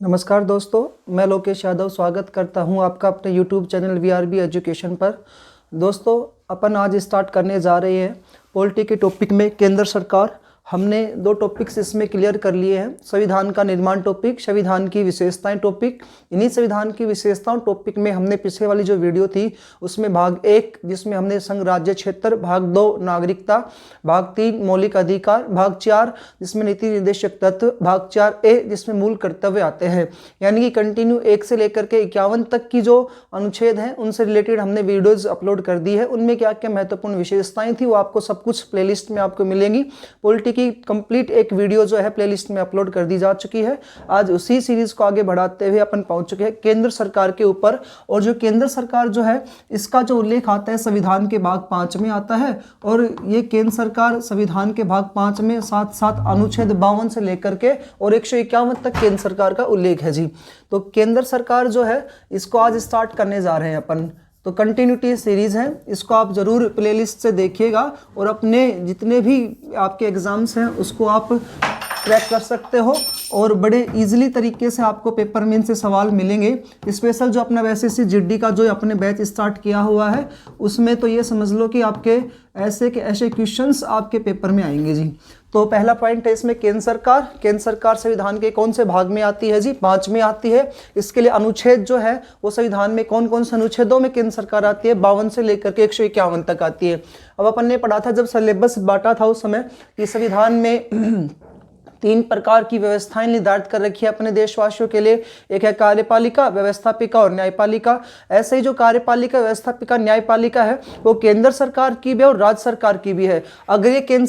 नमस्कार दोस्तों, मैं लोकेश यादव स्वागत करता हूं आपका अपने YouTube चैनल VRB एजुकेशन पर। दोस्तों, अपन आज स्टार्ट करने जा रहे हैं पॉलिटी के टॉपिक में केंद्र सरकार। हमने दो टॉपिक्स इसमें क्लियर कर लिए हैं, संविधान का निर्माण टॉपिक, संविधान की विशेषताएं टॉपिक। इन्हीं संविधान की विशेषताओं टॉपिक में हमने पिछले वाली जो वीडियो थी उसमें भाग 1 जिसमें हमने संघ राज्य क्षेत्र, भाग 2 नागरिकता, भाग 3 मौलिक अधिकार, भाग 4 जिसमें नीति निर्देशक तत्व, भाग 4A जिसमें मूल कर्तव्य आते हैं। यानी कि कंटिन्यू 1 से लेकर के 51 तक की जो अनुच्छेद हैं उनसे रिलेटेड हमने वीडियोज अपलोड कर दी है। उनमें क्या क्या महत्वपूर्ण विशेषताएं थी वो आपको सब कुछ प्लेलिस्ट में आपको मिलेंगी। पॉलिटी की कंप्लीट एक वीडियो जो है प्लेलिस्ट में अपलोड कर दी जा चुकी है। आज उसी सीरीज को आगे बढ़ाते हुए अपन पहुंच चुके हैं केंद्र सरकार के ऊपर। और जो केंद्र सरकार जो है इसका जो उल्लेख आता है संविधान के भाग 5 में आता है। और ये केंद्र सरकार संविधान के भाग 5 में साथ साथ अनुच्छेद 52 से लेकर के और 151 तक केंद्र सरकार का उल्लेख है जी। तो केंद्र सरकार जो है इसको आज स्टार्ट करने जा रहे हैं अपन। तो कंटिन्यूटी सीरीज़ है, इसको आप ज़रूर प्लेलिस्ट से देखिएगा और अपने जितने भी आपके एग्ज़ाम्स हैं उसको आप क्रैक कर सकते हो और बड़े इजीली तरीके से आपको पेपर में इनसे सवाल मिलेंगे। स्पेशल जो अपना वैसे जीडी का जो अपने बैच स्टार्ट किया हुआ है उसमें तो ये समझ लो कि आपके ऐसे के ऐसे क्वेश्चंस आपके पेपर में आएंगे जी। तो पहला पॉइंट है इसमें केंद्र सरकार संविधान के कौन से भाग में आती है जी? 5 में आती है। इसके लिए अनुच्छेद जो है वो संविधान में कौन कौन से अनुच्छेदों में केंद्र सरकार आती है? 52 से लेकर के 151 तक आती है। अब अपन ने पढ़ा था जब सिलेबस बांटा था उस समय कि संविधान में 3 प्रकार की व्यवस्थाएं निर्धारित कर रखी है अपने देशवासियों के लिए। एक है कार्यपालिका, व्यवस्थापिका और न्यायपालिका। ऐसे ही जो कार्यपालिका, व्यवस्थापिका, न्यायपालिका है वो केंद्र सरकार की भी है और राज्य सरकार की भी है। अगर ये केंद्र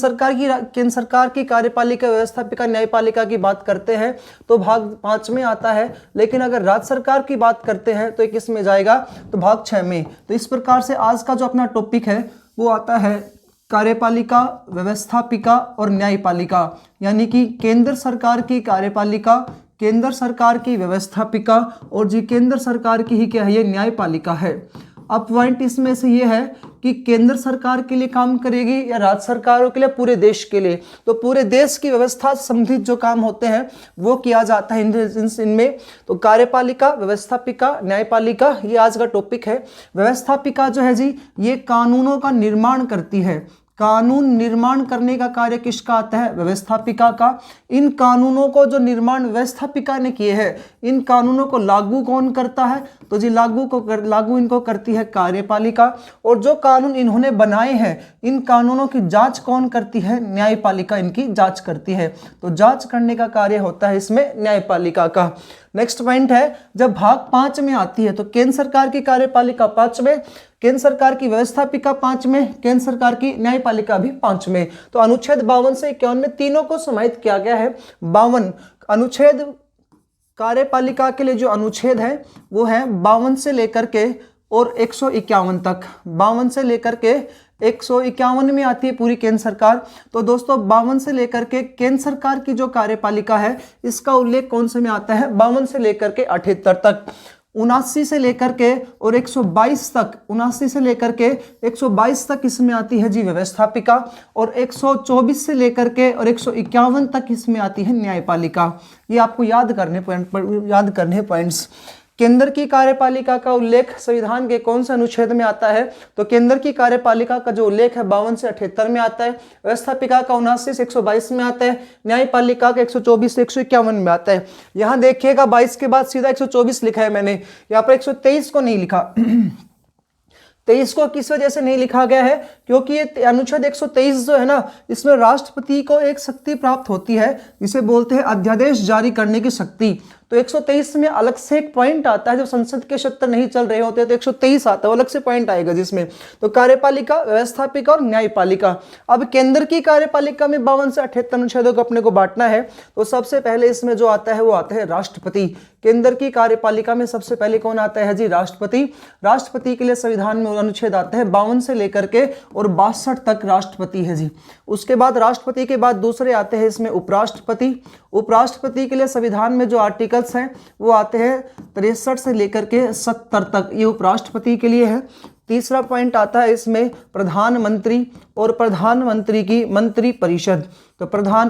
सरकार की कार्यपालिका, व्यवस्थापिका, न्यायपालिका की बात करते हैं तो भाग 5 में आता है। लेकिन अगर राज्य सरकार की बात करते हैं तो ये किस में जाएगा? तो भाग 6 में। तो इस प्रकार से आज का जो अपना टॉपिक है वो आता है कार्यपालिका, व्यवस्थापिका और न्यायपालिका। यानी कि केंद्र सरकार की कार्यपालिका, केंद्र सरकार की व्यवस्थापिका और जी केंद्र सरकार की ही क्या है? ये न्यायपालिका है। अब पॉइंट इसमें से ये है कि केंद्र सरकार के लिए काम करेगी या राज्य सरकारों के लिए, पूरे देश के लिए। तो पूरे देश की व्यवस्था संबंधित जो काम होते हैं वो किया जाता है इनमें। तो कार्यपालिका, व्यवस्थापिका, न्यायपालिका ये आज का टॉपिक है। व्यवस्थापिका जो है जी ये कानूनों का निर्माण करती है। कानून निर्माण करने का कार्य किसका आता है? व्यवस्थापिका का। इन कानूनों को जो निर्माण व्यवस्थापिका ने किए हैं इन कानूनों को लागू कौन करता है? तो जी लागू इनको करती है कार्यपालिका। और जो कानून इन्होंने बनाए हैं इन कानूनों की जांच कौन करती है? न्यायपालिका इनकी जांच करती है। तो जांच करने का कार्य होता है इसमें न्यायपालिका का। नेक्स्ट पॉइंट है जब भाग 5 में आती है तो केंद्र सरकार की कार्यपालिका 5 में, केंद्र सरकार की व्यवस्थापिका 5 में, केंद्र सरकार की न्यायपालिका भी 5 में। तो अनुच्छेद 52 से 51 में तीनों को समाहित किया गया है। 52 अनुच्छेद कार्यपालिका के लिए जो अनुच्छेद है वो है 52 से लेकर के और 151 तक। 52 से लेकर के 151 में आती है पूरी केंद्र सरकार। तो दोस्तों 52 से लेकर के केंद्र सरकार की जो कार्यपालिका है इसका उल्लेख कौन से में आता है? 52 से लेकर के 78 तक। 79 से लेकर के और 122 तक, 79 से लेकर के 122 तक इसमें आती है जी व्यवस्थापिका। और 124 से लेकर के और 151 तक इसमें आती है न्यायपालिका। ये आपको याद करने पॉइंट्स। केंद्र की कार्यपालिका का उल्लेख संविधान के कौन से अनुच्छेद में आता है? तो केंद्र की कार्यपालिका का जो उल्लेख है 52 से 78 में आता है। व्यवस्थापिका का 79 से 122 में आता है। न्यायपालिका का 124 से 151 में आता है। यहाँ देखिएगा 22 के बाद सीधा 124 लिखा है मैंने, यहाँ पर 123 को नहीं लिखा। 23 को किस वजह से नहीं लिखा गया है? क्योंकि ये अनुच्छेद 123 जो है ना इसमें राष्ट्रपति को एक शक्ति प्राप्त होती है जिसे बोलते हैं अध्यादेश जारी करने की शक्ति। तो 123 में अलग से एक पॉइंट आता है जब संसद के सत्र नहीं चल रहे होते तो 123 आता है, वो अलग से पॉइंट आएगा जिसमें। तो कार्यपालिका, व्यवस्थापिका और न्यायपालिका। अब केंद्र की कार्यपालिका में 52 से 78 अनुच्छेदों को अपने को बांटना है। तो सबसे पहले इसमें जो आता है वो आता है राष्ट्रपति। केंद्र की कार्यपालिका में सबसे पहले कौन आता है जी? राष्ट्रपति। राष्ट्रपति के लिए संविधान में अनुच्छेद आता है 52 से लेकर के और 62 तक राष्ट्रपति है जी। उसके बाद राष्ट्रपति के बाद दूसरे आते हैं इसमें उपराष्ट्रपति। उपराष्ट्रपति के लिए संविधान में जो आर्टिकल्स हैं वो आते हैं 63 से लेकर के 70 तक, ये उपराष्ट्रपति के लिए है। तीसरा पॉइंट आता है इसमें प्रधानमंत्री। और प्रधानमंत्री की मंत्री परिषद। तो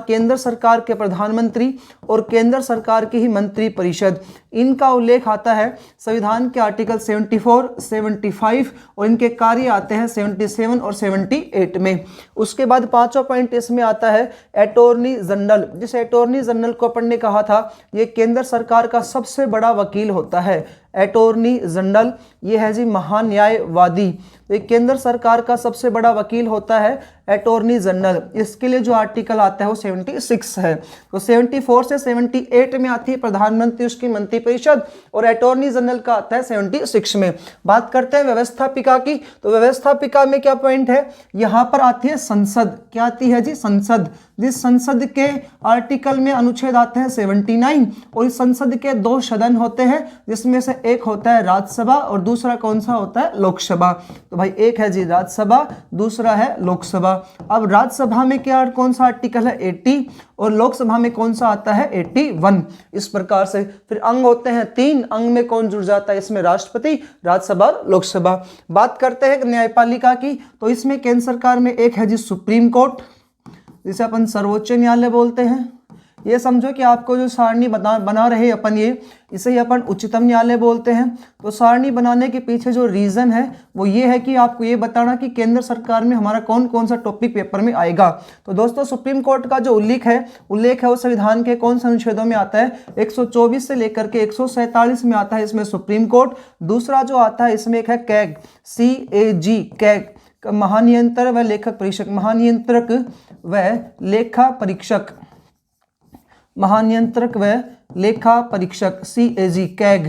केंद्र सरकार के प्रधानमंत्री और केंद्र सरकार की ही मंत्री परिषद, इनका उल्लेख आता है संविधान के आर्टिकल 74, 75 और इनके कार्य आते हैं 77 और 78 में। उसके बाद पांचवा पॉइंट इसमें आता है अटॉर्नी जनरल। जिस अटॉर्नी जनरल को अपन ने कहा था ये केंद्र सरकार का सबसे बड़ा वकील होता है। अटॉर्नी जनरल ये है जी महान्यायवादी। तो ये केंद्र सरकार का सबसे बड़ा वकील होता है अटॉर्नी जनरल। इसके लिए जो आर्टिकल आता है वो 76 है। तो 74 से 78 में आती है प्रधानमंत्री उसकी मंत्री परिषद और अटॉर्नी जनरल का आता है 76 में। बात करते हैं व्यवस्थापिका की। तो व्यवस्थापिका में क्या पॉइंट है, यहाँ पर आती है संसद। क्या आती है जी, संसद। जिस संसद के आर्टिकल में अनुच्छेद आते हैं 79 और इस संसद के 2 सदन होते हैं जिसमें से एक होता है राज्यसभा और दूसरा कौन सा होता है, लोकसभा। तो भाई एक है जी राज्यसभा, दूसरा है लोकसभा। अब राज्यसभा में क्या कौन सा आर्टिकल है 80 और लोकसभा में कौन सा आता है 81। इस प्रकार से फिर अंग होते हैं 3, अंग में कौन जुड़ जाता है इसमें, राष्ट्रपति, राज्यसभा, लोकसभा। बात करते हैं न्यायपालिका की। तो इसमें केंद्र सरकार में एक है जी सुप्रीम कोर्ट, जिसे अपन सर्वोच्च न्यायालय बोलते हैं। ये समझो कि आपको जो सारणी बना रहे अपन ये, इसे ही अपन उच्चतम न्यायालय बोलते हैं। तो सारणी बनाने के पीछे जो रीजन है वो ये है कि आपको ये बताना कि केंद्र सरकार में हमारा कौन कौन सा टॉपिक पेपर में आएगा। तो दोस्तों सुप्रीम कोर्ट का जो उल्लेख है वो संविधान के कौन से अनुच्छेदों में आता है, 124 से लेकर के 147 में आता है इसमें सुप्रीम कोर्ट। दूसरा जो आता है इसमें एक है कैग, CAG, कैग, महानियंत्रक व लेखक परीक्षक, महानियंत्रक व लेखा परीक्षक, महानियंत्रक व लेखा परीक्षक, CAG, कैग।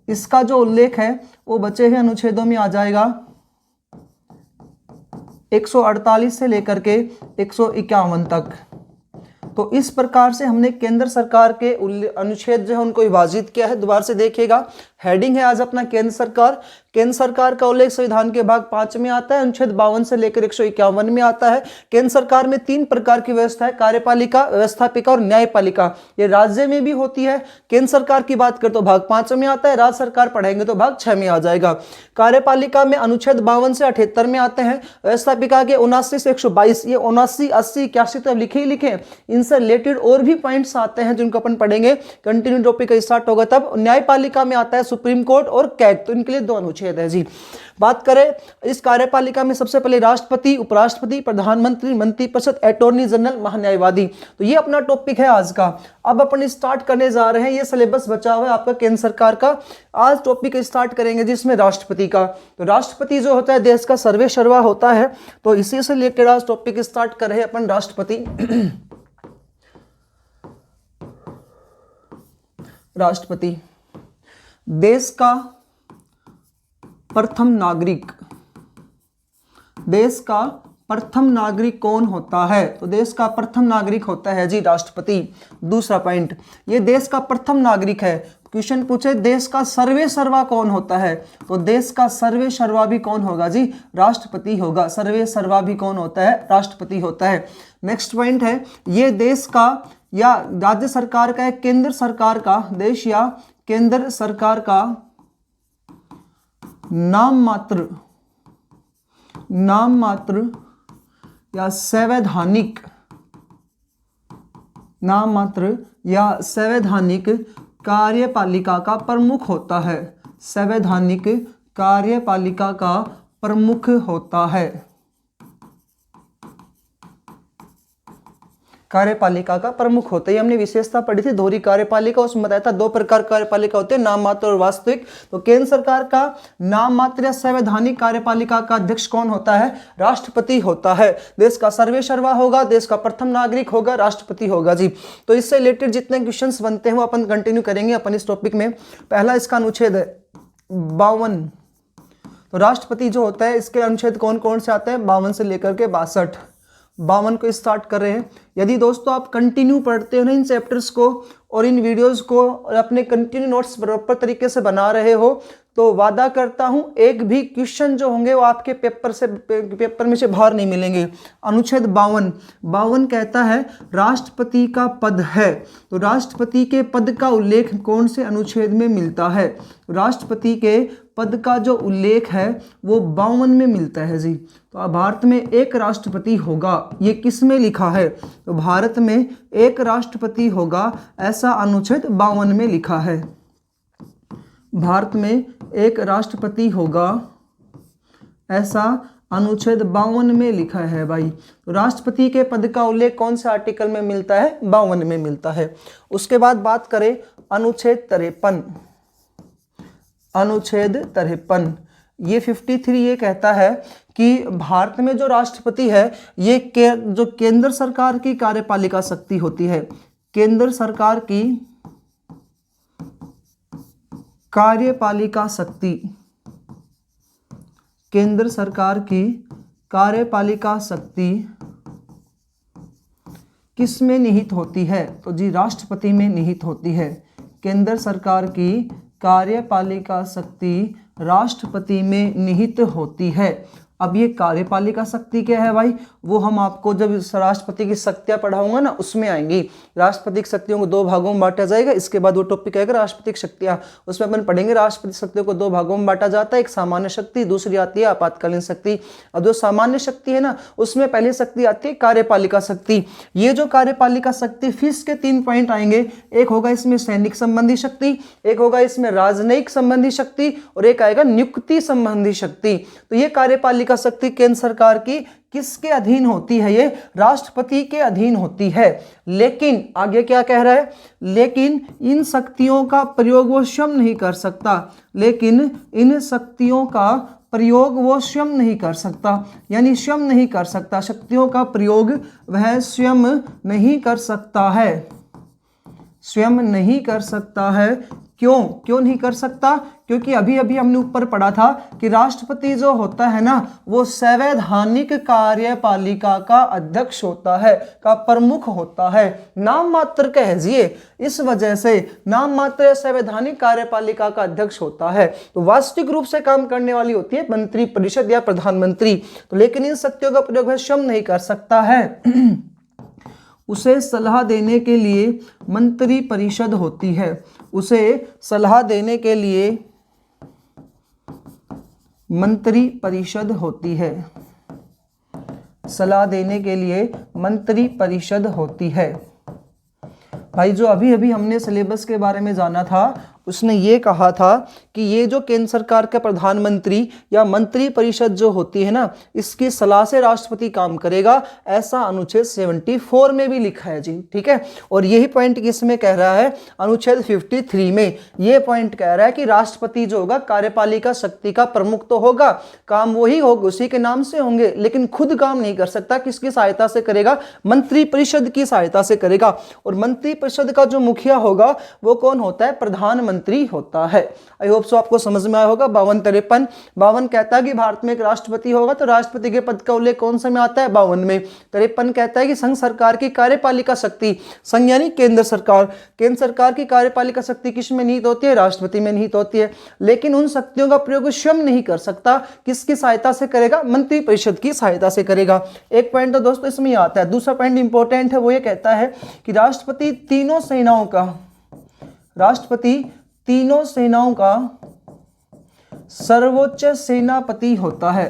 इसका जो उल्लेख है वो बचे हुए अनुच्छेदों में आ जाएगा 148 से लेकर के 151 तक। तो इस प्रकार से हमने केंद्र सरकार के अनुच्छेद जो है उनको विभाजित किया है। दोबारा से देखिएगा, हेडिंग है आज अपना केंद्र सरकार। केंद्र सरकार का उल्लेख संविधान के भाग 5 में आता है, अनुच्छेद 52 से लेकर 151 में आता है। केंद्र सरकार में 3 प्रकार की व्यवस्था है, कार्यपालिका, व्यवस्थापिका और न्यायपालिका। ये राज्य में भी होती है। केंद्र सरकार की बात करें तो भाग 5 में आता है, राज्य सरकार पढ़ेंगे तो भाग 6 में आ जाएगा। कार्यपालिका में अनुच्छेद 52 से 78 में आते हैं, व्यवस्थापिका के 79 से 122। ये 79, 80, 81 तो लिखे ही लिखे, इनसे रिलेटेड और भी पॉइंट्स आते हैं जिनको अपन पढ़ेंगे, कंटिन्यू टॉपिक स्टार्ट होगा तब। न्यायपालिका में आता है सुप्रीम कोर्ट और कैग, तो इनके लिए 2 अनुच्छेद है जी। बात करें इस कार्यपालिका में सबसे पहले राष्ट्रपति, उपराष्ट्रपति, प्रधानमंत्री, मंत्री परिषद, अटॉर्नी जनरल, महान्यायवादी। तो ये अपना टॉपिक है आज का। अब अपन स्टार्ट करने जा रहे हैं, ये सिलेबस बचा हुआ है आपका केंद्र सरकार का। आज टॉपिक स्टार्ट करेंगे जिसमें राष्ट्रपति का। तो राष्ट्रपति जो होता है देश का सर्वे सर्वा होता है, तो इसी से रिलेटेड आज टॉपिक स्टार्ट कर रहे हैं अपन राष्ट्रपति। राष्ट्रपति देश का प्रथम नागरिक, देश का प्रथम नागरिक कौन होता है? तो देश का प्रथम नागरिक होता है जी राष्ट्रपति। दूसरा पॉइंट, ये देश का प्रथम नागरिक है। क्वेश्चन पूछे देश का सर्वे सर्वा कौन होता है, तो देश का सर्वे सर्वा भी कौन होगा जी, राष्ट्रपति होगा। सर्वे सर्वा भी कौन होता है, राष्ट्रपति होता है। नेक्स्ट पॉइंट है, ये देश का या राज्य सरकार का, केंद्र सरकार का, देश या केंद्र सरकार का नाम मात्र या संवैधानिक, नाम मात्र या संवैधानिक कार्यपालिका का प्रमुख होता है। संवैधानिक कार्यपालिका का प्रमुख होता है। कार्यपालिका का प्रमुख होता है। हमने विशेषता पढ़ी थी दोहरी कार्यपालिका, उसमें बताया था 2 प्रकार कार्यपालिका होते हैं, नाम मात्र और वास्तविक। तो केंद्र सरकार का नाम मात्र या संवैधानिक कार्यपालिका का अध्यक्ष कौन होता है, राष्ट्रपति होता है। देश का सर्वे सर्वा होगा, देश का प्रथम नागरिक होगा, राष्ट्रपति होगा जी। तो इससे रिलेटेड जितने क्वेश्चंस बनते हैं वो अपन कंटिन्यू करेंगे अपन इस टॉपिक में। पहला इसका अनुच्छेद है 52। तो राष्ट्रपति जो होता है इसके अनुच्छेद कौन कौन से आते हैं, 52 से लेकर के 62। 52 को स्टार्ट कर रहे हैं। यदि दोस्तों आप कंटिन्यू पढ़ते हो ना इन चैप्टर्स को और इन वीडियोस को और अपने कंटिन्यू नोट्स प्रॉपर तरीके से बना रहे हो, तो वादा करता हूं एक भी क्वेश्चन जो होंगे वो आपके पेपर में से बाहर नहीं मिलेंगे। अनुच्छेद 52 कहता है राष्ट्रपति का पद है। तो राष्ट्रपति के पद का उल्लेख कौन से अनुच्छेद में मिलता है, राष्ट्रपति के पद का जो उल्लेख है वो 52 में मिलता है जी। तो अब भारत में एक राष्ट्रपति होगा, ये किस में लिखा है? तो भारत में एक राष्ट्रपति होगा, ऐसा अनुच्छेद 52 में लिखा है। भारत में एक राष्ट्रपति होगा, ऐसा अनुच्छेद 52 में लिखा है भाई। तो राष्ट्रपति के पद का उल्लेख कौन से आर्टिकल में मिलता है? 52 में मिलता है। उसके बाद बात करें अनुच्छेद 53। अनुच्छेद 53 ये 53 ये कहता है कि भारत में जो राष्ट्रपति है ये जो केंद्र सरकार की कार्यपालिका शक्ति होती है, केंद्र सरकार की कार्यपालिका शक्ति, केंद्र सरकार की कार्यपालिका शक्ति किस में निहित होती है? तो जी राष्ट्रपति में निहित होती है। केंद्र सरकार की कार्यपालिका शक्ति राष्ट्रपति में निहित होती है। अब ये कार्यपालिका शक्ति क्या है भाई, वो हम आपको जब राष्ट्रपति की शक्तियाँ पढ़ाऊंगा ना उसमें आएंगी। राष्ट्रपति की शक्तियों को 2 भागों में बांटा जाएगा, इसके बाद वो टॉपिक आएगा राष्ट्रपति की शक्तियाँ, उसमें अपन पढ़ेंगे राष्ट्रपति शक्तियों को 2 भागों में बांटा जाता है। एक सामान्य शक्ति, दूसरी आती है आपातकालीन शक्ति। अब जो सामान्य शक्ति है ना उसमें पहली शक्ति आती है कार्यपालिका शक्ति। ये जो कार्यपालिका शक्ति फिर के 3 पॉइंट आएंगे, एक होगा इसमें सैनिक संबंधी शक्ति, एक होगा इसमें राजनयिक संबंधी शक्ति और एक आएगा नियुक्ति संबंधी शक्ति। तो ये कार्यपालिका शक्ति केंद्र सरकार की किसके अधीन होती है? ये राष्ट्रपति के अधीन होती है। लेकिन आगे क्या कह रहा है? लेकिन इन शक्तियों का प्रयोग वो स्वयं नहीं कर सकता, लेकिन इन शक्तियों का प्रयोग वो स्वयं नहीं कर सकता, यानी स्वयं नहीं कर सकता, शक्तियों का प्रयोग वह स्वयं नहीं कर सकता है, स्वयं नहीं कर सकता है। क्यों नहीं कर सकता? क्योंकि अभी अभी हमने ऊपर पढ़ा था कि राष्ट्रपति जो होता है ना वो संवैधानिक कार्यपालिका का अध्यक्ष होता है, का प्रमुख होता है, नाम मात्र कहिए, इस वजह से नाम मात्र संवैधानिक कार्यपालिका का अध्यक्ष होता है। तो वास्तविक रूप से काम करने वाली होती है मंत्री परिषद या प्रधानमंत्री। तो लेकिन इन शक्तियों का प्रयोग वह स्वयं नहीं कर सकता है। उसे सलाह देने के लिए मंत्री परिषद होती है, उसे सलाह देने के लिए मंत्री परिषद होती है, सलाह देने के लिए मंत्री परिषद होती है। भाई जो अभी अभी हमने सिलेबस के बारे में जाना था उसने ये कहा था कि ये जो केंद्र सरकार का प्रधानमंत्री या मंत्री परिषद जो होती है ना इसकी सलाह से राष्ट्रपति काम करेगा, ऐसा अनुच्छेद 74 में भी लिखा है जी। ठीक है, और यही पॉइंट किसमें कह रहा है? अनुच्छेद 53 में ये पॉइंट कह रहा है कि राष्ट्रपति जो होगा कार्यपालिका शक्ति का प्रमुख तो होगा, काम वही होगा, उसी के नाम से होंगे, लेकिन खुद काम नहीं कर सकता। किसकी सहायता से करेगा? मंत्री परिषद की सहायता से करेगा। और मंत्री परिषद का जो मुखिया होगा वो कौन होता है? प्रधानमंत्री होता है। आई होप सो आपको समझ में आया होगा। 52-53 52 कहता है कि भारत में एक राष्ट्रपति होगा, तो राष्ट्रपति के पद का उल्लेख कौन सा में आता है? 52 में। 53 कहता है कि संघ सरकार की कार्यपालिका शक्ति, संघ यानी केंद्र सरकार, केंद्र सरकार की कार्यपालिका शक्ति किस में निहित होती है? राष्ट्रपति में निहित होती है, लेकिन उन शक्तियों का प्रयोग स्वयं नहीं कर सकता। किसकी सहायता से करेगा? मंत्री परिषद की सहायता से करेगा। एक पॉइंट तो दोस्तों इसमें आता है। दूसरा पॉइंट इंपॉर्टेंट है, वो ये कहता है कि राष्ट्रपति तीनों सेनाओं का सर्वोच्च सेनापति होता है।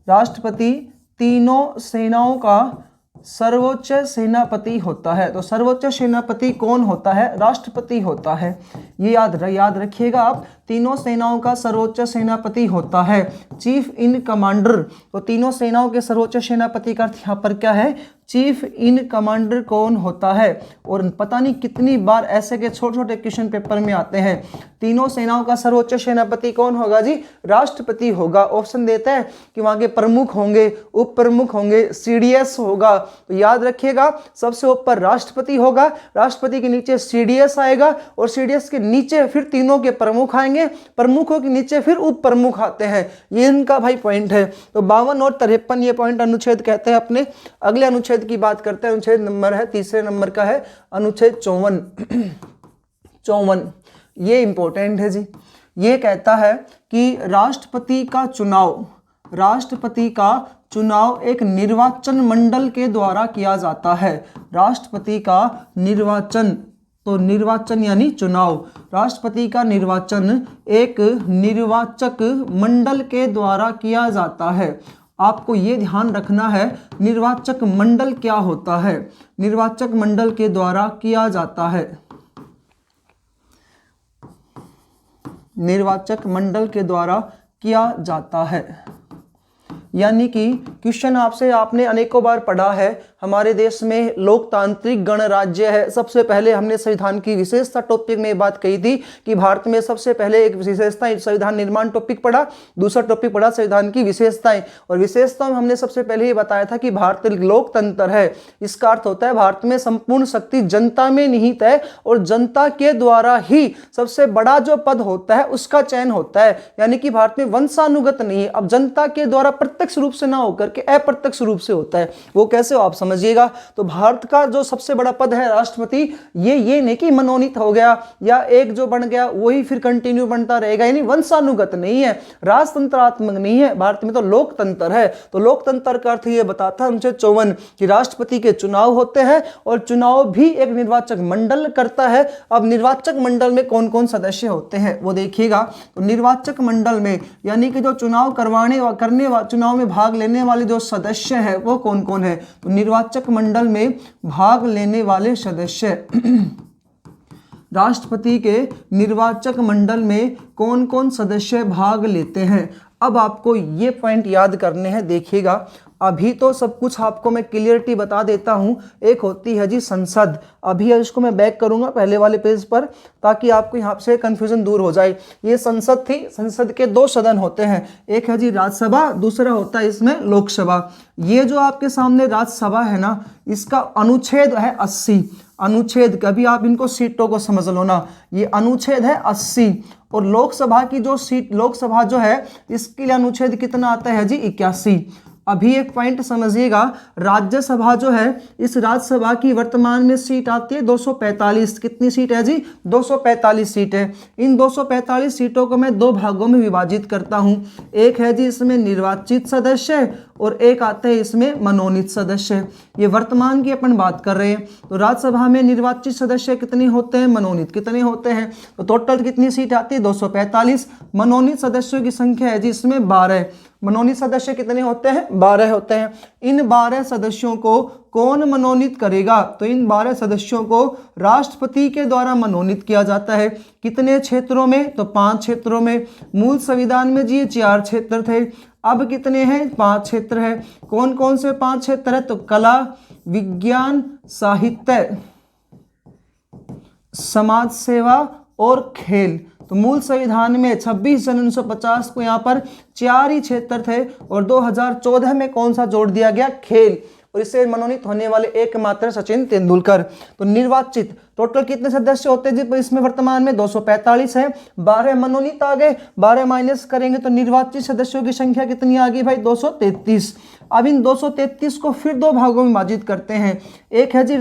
राष्ट्रपति तीनों सेनाओं का सर्वोच्च सेनापति होता है। तो सर्वोच्च सेनापति कौन होता है? राष्ट्रपति होता है। ये याद रखिएगा आप, तीनों सेनाओं का सर्वोच्च सेनापति होता है, चीफ इन कमांडर। तो तीनों सेनाओं के सर्वोच्च सेनापति का अर्थ यहाँ पर क्या है? चीफ इन कमांडर कौन होता है? और पता नहीं कितनी बार ऐसे के छोटे छोटे क्वेश्चन पेपर में आते हैं। तीनों सेनाओं का सर्वोच्च सेनापति कौन होगा जी? राष्ट्रपति होगा। ऑप्शन देता है कि वहां के प्रमुख होंगे, उप प्रमुख होंगे, सीडीएस होगा। तो याद रखिएगा सबसे ऊपर राष्ट्रपति होगा, राष्ट्रपति के नीचे सीडीएस आएगा और सीडीएस के नीचे फिर तीनों के प्रमुख आएंगे, प्रमुखों के नीचे फिर उप प्रमुख आते हैं। ये इनका भाई पॉइंट है। तो 52 और 53 ये पॉइंट अनुच्छेद कहते हैं। अपने अगले अनुच्छेद की बात करते हैं। अनुच्छेद नंबर है, तीसरे नंबर का है अनुच्छेद 54। ये इंपॉर्टेंट है जी। ये कहता है कि राष्ट्रपति का चुनाव एक निर्वाचन मंडल के द्वारा किया जाता है। राष्ट्रपति का निर्वाचन तो निर्वाचन यानी चुनाव, राष्ट्रपति का निर्वाचन एक निर्वाचक मंडल के द्वारा किया जाता है। आपको ये ध्यान रखना है निर्वाचक मंडल क्या होता है, निर्वाचक मंडल के द्वारा किया जाता है, निर्वाचक मंडल के द्वारा किया जाता है। यानी कि क्वेश्चन आपने अनेकों बार पढ़ा है, हमारे देश में लोकतांत्रिक गणराज्य है। सबसे पहले हमने संविधान की विशेषता टॉपिक में बात कही थी कि भारत में सबसे पहले एक विशेषता संविधान निर्माण टॉपिक पढ़ा, दूसरा टॉपिक पढ़ा संविधान की विशेषताएं। और विशेषता में हमने सबसे पहले ये बताया था कि भारत लोकतंत्र है। इसका अर्थ होता है भारत में संपूर्ण शक्ति जनता में निहित है और जनता के द्वारा ही सबसे बड़ा जो पद होता है उसका चयन होता है। यानी कि भारत में वंशानुगत नहीं है, अब जनता के द्वारा प्रत्यक्ष रूप से ना होकर के अप्रत्यक्ष रूप से होता है। वो कैसे हो आप समझिएगा। तो भारत का जो सबसे बड़ा पद है राष्ट्रपति, ये नहीं कि मनोनीत हो गया या एक जो बन गया वही फिर कंटिन्यू बनता रहेगा, यानी वंशानुगत नहीं है, राजतंत्रात्मक नहीं है, भारत में तो लोकतंत्र है। तो लोकतंत्र का अर्थ ये बताता है 1954 कि राष्ट्रपति के चुनाव होते हैं और चुनाव भी एक निर्वाचक मंडल करता है। अब निर्वाचक मंडल में कौन कौन सदस्य होते हैं वो देखिएगा। तो निर्वाचक मंडल में यानी कि जो चुनाव चुनाव में भाग लेने वाले जो सदस्य है वो कौन कौन है। तो निर्वाचक मंडल में भाग लेने वाले सदस्य राष्ट्रपति के निर्वाचक मंडल में कौन कौन सदस्य भाग लेते हैं। अब आपको ये पॉइंट याद करने हैं, देखिएगा। अभी तो सब कुछ आपको मैं क्लियरिटी बता देता हूं। एक होती है जी संसद, अभी इसको मैं बैक करूंगा पहले वाले पेज पर ताकि आपको यहाँ से कंफ्यूजन दूर हो जाए। ये संसद थी, संसद के दो सदन होते हैं, एक है जी राज्यसभा, दूसरा होता है इसमें लोकसभा। ये जो आपके सामने राज्यसभा है ना, इसका अनुच्छेद है 80। अनुच्छेद, कभी आप इनको सीटों को समझ लो ना, ये अनुच्छेद है 80। और लोकसभा की जो सीट, लोकसभा जो है इसके लिए अनुच्छेद कितना आता है जी 81। अभी एक पॉइंट समझिएगा, राज्यसभा जो है इस राज्यसभा की वर्तमान में सीट आती है 245। कितनी सीट है जी 245 सीट है। इन 245 सीटों को मैं दो भागों में विभाजित करता हूं। एक है जी इसमें निर्वाचित सदस्य और एक आता है इसमें मनोनीत सदस्य। ये वर्तमान की अपन बात कर रहे हैं। तो राज्यसभा में निर्वाचित सदस्य कितने होते हैं, मनोनीत कितने होते हैं। तो टोटल कितनी सीट आती है 245। मनोनीत सदस्यों की संख्या है जी इसमें 12। मनोनीत सदस्य कितने होते हैं 12 होते हैं। इन 12 सदस्यों को कौन मनोनीत करेगा। तो इन 12 सदस्यों को राष्ट्रपति के द्वारा मनोनीत किया जाता है। कितने क्षेत्रों में, तो 5 क्षेत्रों में। मूल संविधान में जी 4 क्षेत्र थे, अब कितने हैं 5 क्षेत्र है। कौन कौन से 5 क्षेत्र है, तो कला, विज्ञान, साहित्य, समाज सेवा और खेल। तो मूल संविधान में 26 जनवरी 1950 को यहाँ पर 4 ही क्षेत्र थे और 2014 में कौन सा जोड़ दिया गया, खेल। और इससे मनोनीत होने वाले एकमात्र सचिन तेंदुलकर। तो निर्वाचित टोटल कितने सदस्य होते हैं जी इसमें वर्तमान में 245 है। 12 मनोनीत आ गए, 12 माइनस करेंगे तो निर्वाचित सदस्यों की संख्या कितनी आ गई भाई 233। अब इन 233 को फिर दो भागों में विभाजित करते हैं। एक है जी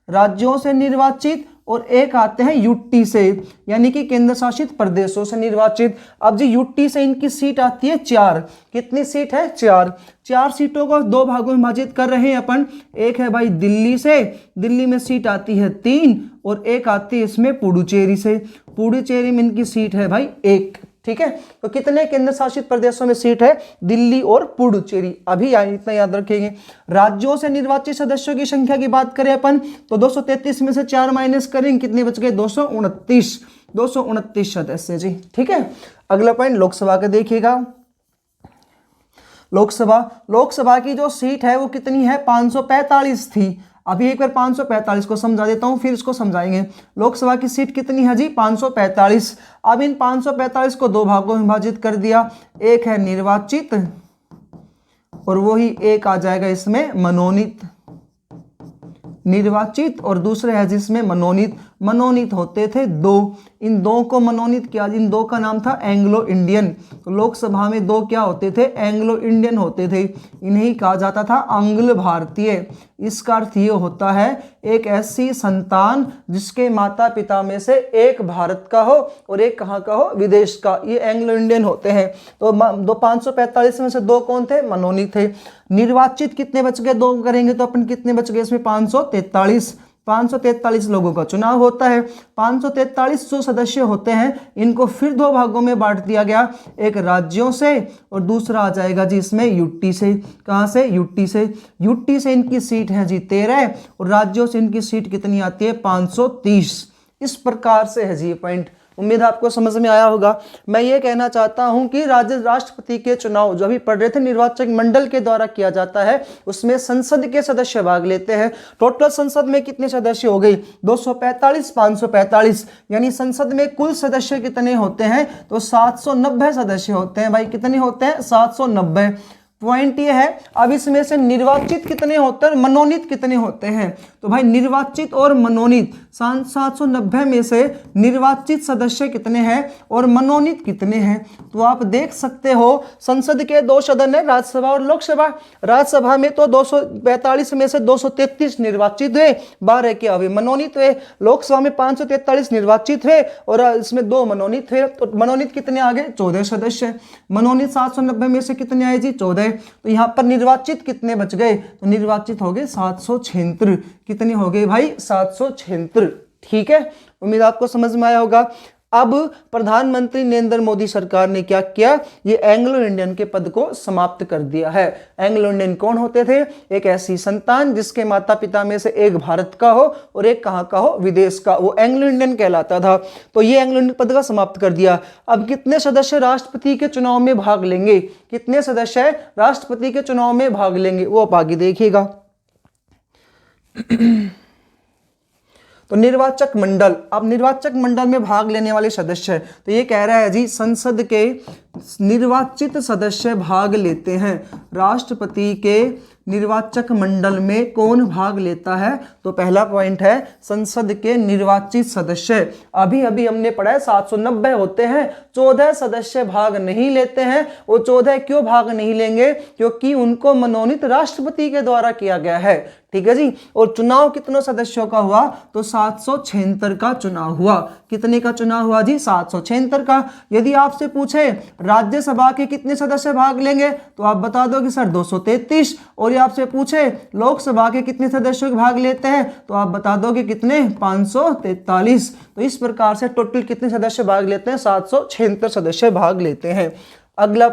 राज्यों से निर्वाचित और एक आते हैं यूटी से, यानी कि केंद्र शासित प्रदेशों से निर्वाचित। अब जी यूटी से इनकी सीट आती है 4। कितनी सीट है 4 सीटों को दो भागों में विभाजित कर रहे हैं अपन। एक है भाई दिल्ली से, दिल्ली में सीट आती है 3 और एक आती है इसमें पुडुचेरी से। पुडुचेरी में इनकी सीट है भाई 1। ठीक है, तो कितने केंद्र शासित प्रदेशों में सीट है, दिल्ली और पुडुचेरी। अभी इतना याद रखेंगे। राज्यों से निर्वाचित सदस्यों की संख्या की बात करें अपन तो 233 में से 4 माइनस करेंगे, कितने बच गए 229 सदस्य जी। ठीक है, अगला पॉइंट लोकसभा का देखिएगा। लोकसभा की जो सीट है वो कितनी है 545 थी। अभी एक बार 545 को समझा देता हूं, फिर इसको समझाएंगे। लोकसभा की सीट कितनी है जी 545। अब इन 545 को दो भागों में विभाजित कर दिया। एक है निर्वाचित और वही एक आ जाएगा इसमें मनोनीत। निर्वाचित और दूसरे है जिसमें मनोनीत होते थे 2। इन 2 को मनोनीत किया, इन 2 का नाम था एंग्लो इंडियन। तो लोकसभा में 2 क्या होते थे, एंग्लो इंडियन होते थे। इन्हें कहा जाता था आंग्ल भारतीय। इसका अर्थ ये होता है एक ऐसी संतान जिसके माता पिता में से एक भारत का हो और एक कहाँ का हो, विदेश का, ये एंग्लो इंडियन होते हैं। तो 545 में से 2 कौन थे, मनोनीत थे। निर्वाचित कितने बच गए, 2 करेंगे तो अपन कितने बच गए इसमें 543। 543 लोगों का चुनाव होता है। 543 जो सदस्य होते हैं इनको फिर दो भागों में बांट दिया गया, एक राज्यों से और दूसरा आ जाएगा जी इसमें यूटी से। कहाँ से? यूटी से। यूटी से इनकी सीट है जी 13 और राज्यों से इनकी सीट कितनी आती है? 530। इस प्रकार से है जी ये पॉइंट। उम्मीद आपको समझ में आया होगा। मैं ये कहना चाहता हूं कि राज्य राष्ट्रपति के चुनाव जो अभी पढ़ रहे थे निर्वाचक मंडल के द्वारा किया जाता है, उसमें संसद के सदस्य भाग लेते हैं। टोटल संसद में कितने सदस्य हो गए? 245 545, यानी संसद में कुल सदस्य कितने होते हैं? तो 790 सदस्य होते हैं भाई। कितने होते हैं? 790। पॉइंट ये है, अब इसमें से निर्वाचित कितने होते हैं और मनोनीत कितने होते हैं? तो भाई निर्वाचित और मनोनीत 790 में से निर्वाचित सदस्य कितने हैं और मनोनीत कितने हैं? तो आप देख सकते हो संसद के दो सदन है, राज्यसभा और लोकसभा। राज्यसभा में तो 245 में से 233 निर्वाचित हुए, 12 के अभी मनोनीत हुए। लोकसभा में 543 निर्वाचित हुए और इसमें 2 मनोनीत हुए। तो मनोनीत कितने आ गए? 14 सदस्य। मनोनीत 790 में से कितने आए जी? 14। तो यहां पर निर्वाचित कितने बच गए? तो निर्वाचित हो गए 776। कितने हो गए भाई? 776। ठीक है, उम्मीद आपको समझ में आया होगा। अब प्रधानमंत्री नरेंद्र मोदी सरकार ने क्या किया? ये एंग्लो इंडियन के पद को समाप्त कर दिया है। एंग्लो इंडियन कौन होते थे? एक ऐसी संतान जिसके माता पिता में से एक भारत का हो और एक कहां का हो? विदेश का, वो एंग्लो इंडियन कहलाता था। तो ये एंग्लो इंडियन पद का समाप्त कर दिया। अब कितने सदस्य राष्ट्रपति के चुनाव में भाग लेंगे? कितने सदस्य राष्ट्रपति के चुनाव में भाग लेंगे वो आप आगे देखिएगा। तो निर्वाचक मंडल, अब निर्वाचक मंडल में भाग लेने वाले सदस्य, तो ये कह रहा है जी संसद के निर्वाचित सदस्य भाग लेते हैं। राष्ट्रपति के निर्वाचक मंडल में कौन भाग लेता है? तो पहला पॉइंट है संसद के निर्वाचित सदस्य। अभी अभी हमने पढ़ा है 790 होते हैं, 14 सदस्य भाग नहीं लेते हैं। वो 14 क्यों भाग नहीं लेंगे? क्योंकि उनको मनोनीत राष्ट्रपति के द्वारा किया गया है। ठीक है जी। और चुनाव कितनों सदस्यों का हुआ? तो 776 का चुनाव हुआ। कितने का चुनाव हुआ जी? 776 का। यदि आपसे पूछे राज्यसभा के कितने सदस्य भाग लेंगे तो आप बता दो कि सर 233। और ये आपसे पूछे लोकसभा के कितने सदस्य भाग लेते हैं तो आप बता दोगे कितने? 543। तो इस प्रकार से टोटल कितने सदस्य भाग लेते हैं? 776 सदस्य भाग लेते हैं। अगला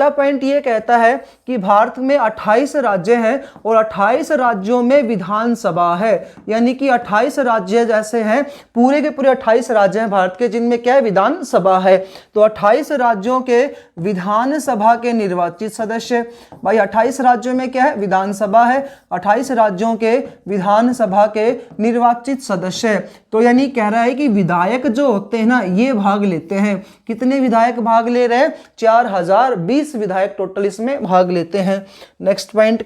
पॉइंट ये कहता है कि भारत में 28 राज्य हैं और 28 राज्यों में विधानसभा है। यानी कि 28 राज्य जैसे हैं, पूरे के पूरे 28 राज्य हैं भारत के जिनमें क्या है? विधानसभा है। तो 28 राज्यों के विधानसभा के निर्वाचित सदस्य, भाई 28 राज्यों में क्या है? विधानसभा है। 28 राज्यों के विधानसभा के निर्वाचित सदस्य, तो यानी कह रहा है कि विधायक जो होते हैं ना ये भाग लेते हैं। कितने विधायक भाग ले रहे हैं? 4020 विधायक टोटल इसमें भाग लेते हैं। नेक्स्ट पॉइंट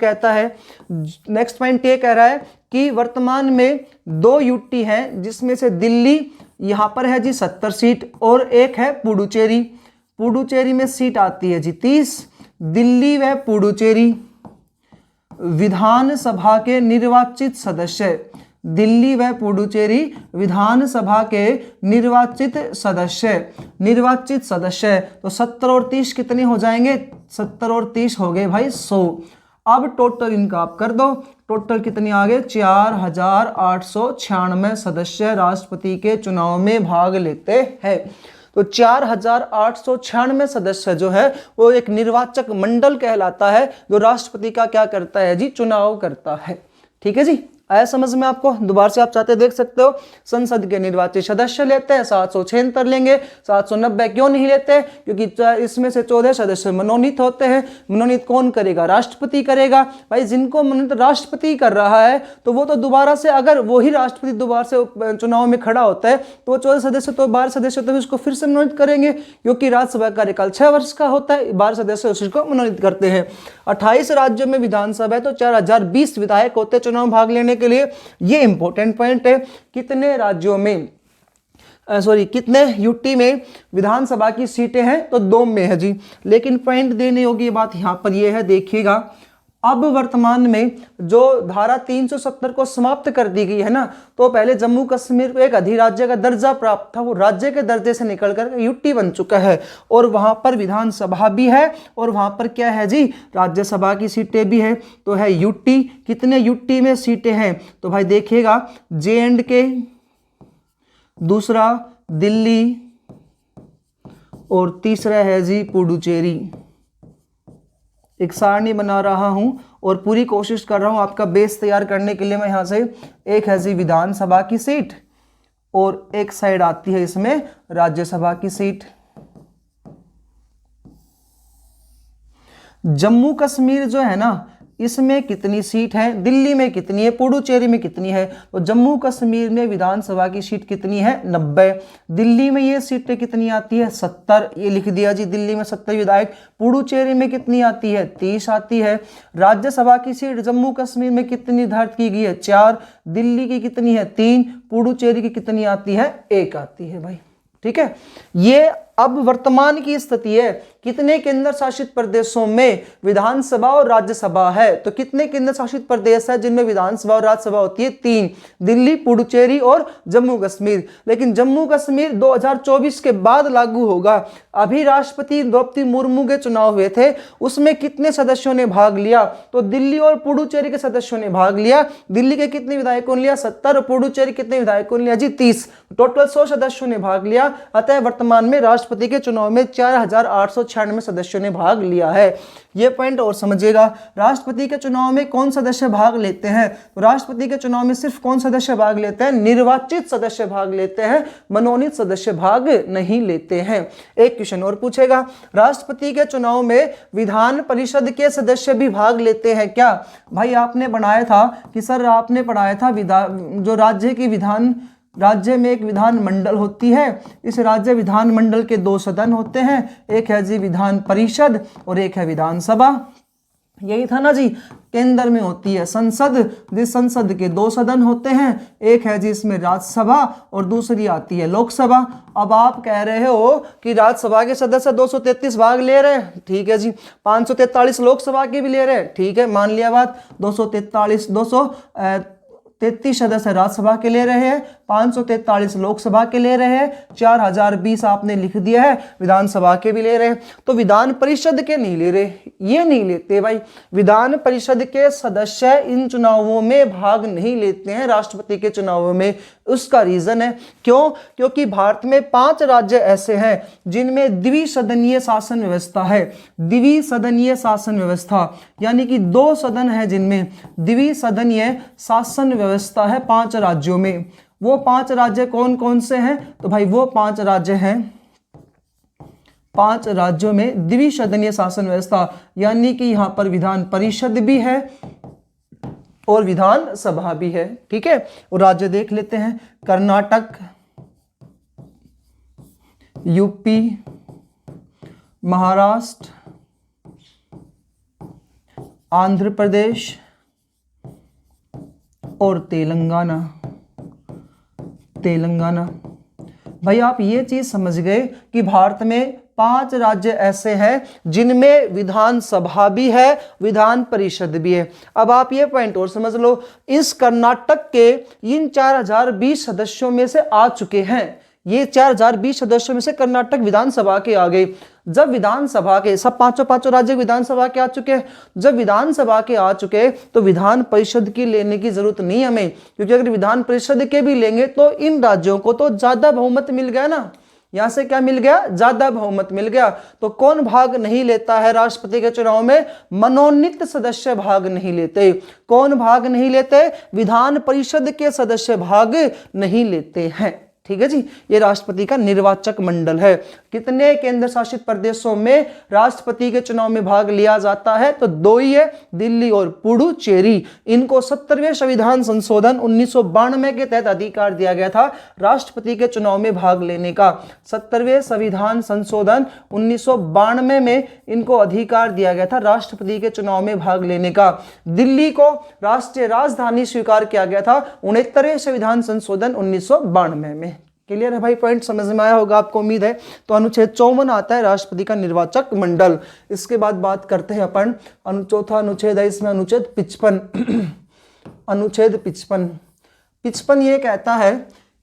ये कह रहा है कि वर्तमान में 2 यूटी हैं, जिसमें से दिल्ली यहां पर है जी 70 सीट और एक है पुडुचेरी। पुडुचेरी में सीट आती है जी 30। दिल्ली व पुडुचेरी विधानसभा के निर्वाचित सदस्य, दिल्ली व पुडुचेरी विधानसभा के निर्वाचित सदस्य। तो 70 और 30 कितने हो जाएंगे? 70 और 30 हो गए भाई 100। अब टोटल इनका आप कर दो, टोटल कितने आ गए? 4896 सदस्य राष्ट्रपति के चुनाव में भाग लेते हैं। तो 4896 सदस्य जो है वो एक निर्वाचक मंडल कहलाता है, जो राष्ट्रपति का क्या करता है जी? चुनाव करता है। ठीक है जी, आया समझ में आपको? दोबारा से आप चाहते देख सकते हो। संसद के निर्वाचित सदस्य लेते हैं 776 लेंगे। 790 क्यों नहीं लेते? क्योंकि इसमें से 14 सदस्य मनोनीत होते हैं। मनोनीत कौन करेगा? राष्ट्रपति करेगा। भाई जिनको मनोनीत राष्ट्रपति कर रहा है तो वो तो दोबारा से, अगर वही राष्ट्रपति दोबारा से चुनाव में खड़ा होता है तो 14 सदस्य तो 12 सदस्य तो उसको फिर से मनोनीत करेंगे, क्योंकि राज्यसभा कार्यकाल 6 वर्ष का होता है। 12 सदस्य उसको मनोनीत करते हैं। 28 राज्यों में विधानसभा है तो 4020 विधायक होते हैं चुनाव भाग लेने के लिए। ये इंपॉर्टेंट पॉइंट है। कितने राज्यों में कितने यूटी में विधानसभा की सीटें हैं? तो 2 में है जी। लेकिन पॉइंट देने योग्य बात यहां पर यह है, देखिएगा अब वर्तमान में जो धारा 370 को समाप्त कर दी गई है ना, तो पहले जम्मू कश्मीर को एक अधिराज्य का दर्जा प्राप्त था, वो राज्य के दर्जे से निकलकर यूटी बन चुका है और वहां पर विधानसभा भी है और वहां पर क्या है जी, राज्यसभा की सीटें भी है। तो है यूटी। कितने यूटी में सीटें हैं तो भाई देखिएगा, JNK, दूसरा दिल्ली और तीसरा है जी पुडुचेरी। एक सारणी बना रहा हूं और पूरी कोशिश कर रहा हूं आपका बेस तैयार करने के लिए। मैं यहां से, एक है जी विधानसभा की सीट और एक साइड आती है इसमें राज्यसभा की सीट। जम्मू कश्मीर जो है ना, इसमें कितनी सीट है, दिल्ली में कितनी है, पुडुचेरी में कितनी है। तो जम्मू कश्मीर में विधानसभा की सीट कितनी है, 90। दिल्ली में ये सीटें कितनी आती है, 70। ये लिख दिया जी, दिल्ली में 70 विधायक। पुडुचेरी में कितनी आती है, 30 आती है। राज्यसभा की सीट जम्मू कश्मीर में कितनी निर्धारित की गई है, 4। दिल्ली की कितनी है, 3। पुडुचेरी की कितनी आती है, 1 आती है भाई। ठीक है, ये अब वर्तमान की स्थिति है। कितने केंद्र शासित प्रदेशों में विधानसभा और राज्यसभा है, तो कितने केंद्र शासित प्रदेश है जिनमें विधानसभा और राज्यसभा होती है, 3। दिल्ली, पुडुचेरी और जम्मू कश्मीर। लेकिन जम्मू कश्मीर 2024 के बाद लागू होगा। अभी राष्ट्रपति द्रौपदी मुर्मू के चुनाव हुए थे, उसमें कितने सदस्यों ने भाग लिया, तो दिल्ली और पुडुचेरी के सदस्यों ने भाग लिया। दिल्ली के कितने विधायकों ने लिया, 70। और पुडुचेरी कितने विधायकों ने लिया जी, 30। टोटल 100 सदस्यों ने भाग लिया। अतः वर्तमान में राष्ट्रपति के चुनाव में 4896 सदस्यों ने भाग लिया है। ये पॉइंट और समझिएगा। राष्ट्रपति के चुनाव में कौन सदस्य भाग लेते हैं, तो राष्ट्रपति के चुनाव में सिर्फ कौन सदस्य भाग लेते हैं, निर्वाचित सदस्य भाग लेते हैं, मनोनीत सदस्य भाग नहीं लेते हैं। एक क्वेश्चन और पूछेगा, राष्ट्रपति के चुनाव में विधान परिषद के सदस्य भी भाग लेते हैं क्या। भाई आपने बनाया था कि सर, आपने पढ़ाया था जो राज्य में एक विधान मंडल होती है। इस राज्य विधान मंडल के 2 सदन होते हैं, एक है जी विधान परिषद और एक है विधानसभा। यही था ना जी। केंद्र में होती है संसद, जिस संसद के 2 सदन होते हैं, एक है जी इसमें राज्यसभा और दूसरी आती है लोकसभा। अब आप कह रहे हो कि राज्यसभा के सदस्य 233 भाग ले रहे हैं, ठीक है जी। 543 लोकसभा के भी ले रहे हैं, ठीक है, मान लिया बात। 233 सदस्य राज्यसभा के ले रहे हैं, 543 लोकसभा के ले रहे हैं, 4020 आपने लिख दिया है विधानसभा के भी ले रहे हैं। तो विधान परिषद के नहीं ले रहे, ये नहीं लेते भाई। विधान परिषद के सदस्य इन चुनावों में भाग नहीं लेते हैं, राष्ट्रपति के चुनावों में। उसका रीजन है क्यों, क्योंकि भारत में 5 राज्य ऐसे हैं जिनमें द्विसदनीय शासन व्यवस्था है। द्विसदनीय शासन व्यवस्था यानी कि 2 सदन है जिनमें द्विसदनीय शासन व्यवस्था है 5 राज्यों में। वो 5 राज्य कौन कौन से हैं, तो भाई वो 5 राज्य हैं, 5 राज्यों में द्विसदनीय शासन व्यवस्था, यानी कि यहां पर विधान परिषद भी है और विधानसभा भी है। ठीक है, और राज्य देख लेते हैं, कर्नाटक, यूपी, महाराष्ट्र, आंध्र प्रदेश और तेलंगाना। भाई आप ये चीज समझ गए कि भारत में 5 राज्य ऐसे हैं जिनमें विधानसभा भी है, विधान परिषद भी है। अब आप ये पॉइंट और समझ लो, इस कर्नाटक के इन 4020 सदस्यों में से आ चुके हैं। ये 4020 सदस्यों में से कर्नाटक विधानसभा के आ गए। जब विधानसभा के सब पांचों राज्य विधानसभा के आ चुके हैं, जब विधानसभा के आ चुके तो विधान परिषद की लेने की जरूरत नहीं हमें, क्योंकि अगर विधान परिषद के भी लेंगे तो इन राज्यों को तो ज्यादा बहुमत मिल गया ना। यहां से क्या मिल गया, ज्यादा बहुमत मिल गया। तो कौन भाग नहीं लेता है राष्ट्रपति के चुनाव में, मनोनीत सदस्य भाग नहीं लेते। कौन भाग नहीं लेते, विधान परिषद के सदस्य भाग नहीं लेते हैं। ठीक है जी, ये राष्ट्रपति का निर्वाचक मंडल है। कितने केंद्र शासित प्रदेशों में राष्ट्रपति के चुनाव में भाग लिया जाता है, तो 2 ही है, दिल्ली और पुडुचेरी। इनको 70वें संविधान संशोधन 1992 के तहत अधिकार दिया गया था राष्ट्रपति के चुनाव में भाग लेने का। 70वें संविधान संशोधन 1992 में इनको अधिकार दिया गया था राष्ट्रपति के चुनाव में भाग लेने का। दिल्ली को राष्ट्रीय राजधानी स्वीकार किया गया था 69वें संविधान संशोधन 1992 में। क्लियर है भाई, पॉइंट समझ में आया होगा आपको, उम्मीद है। तो अनुच्छेद 54 आता है राष्ट्रपति का निर्वाचक मंडल। इसके बाद बात करते हैं अपन चौथा अनुच्छेद है इसमें, अनुच्छेद 55। अनुच्छेद 55 ये कहता है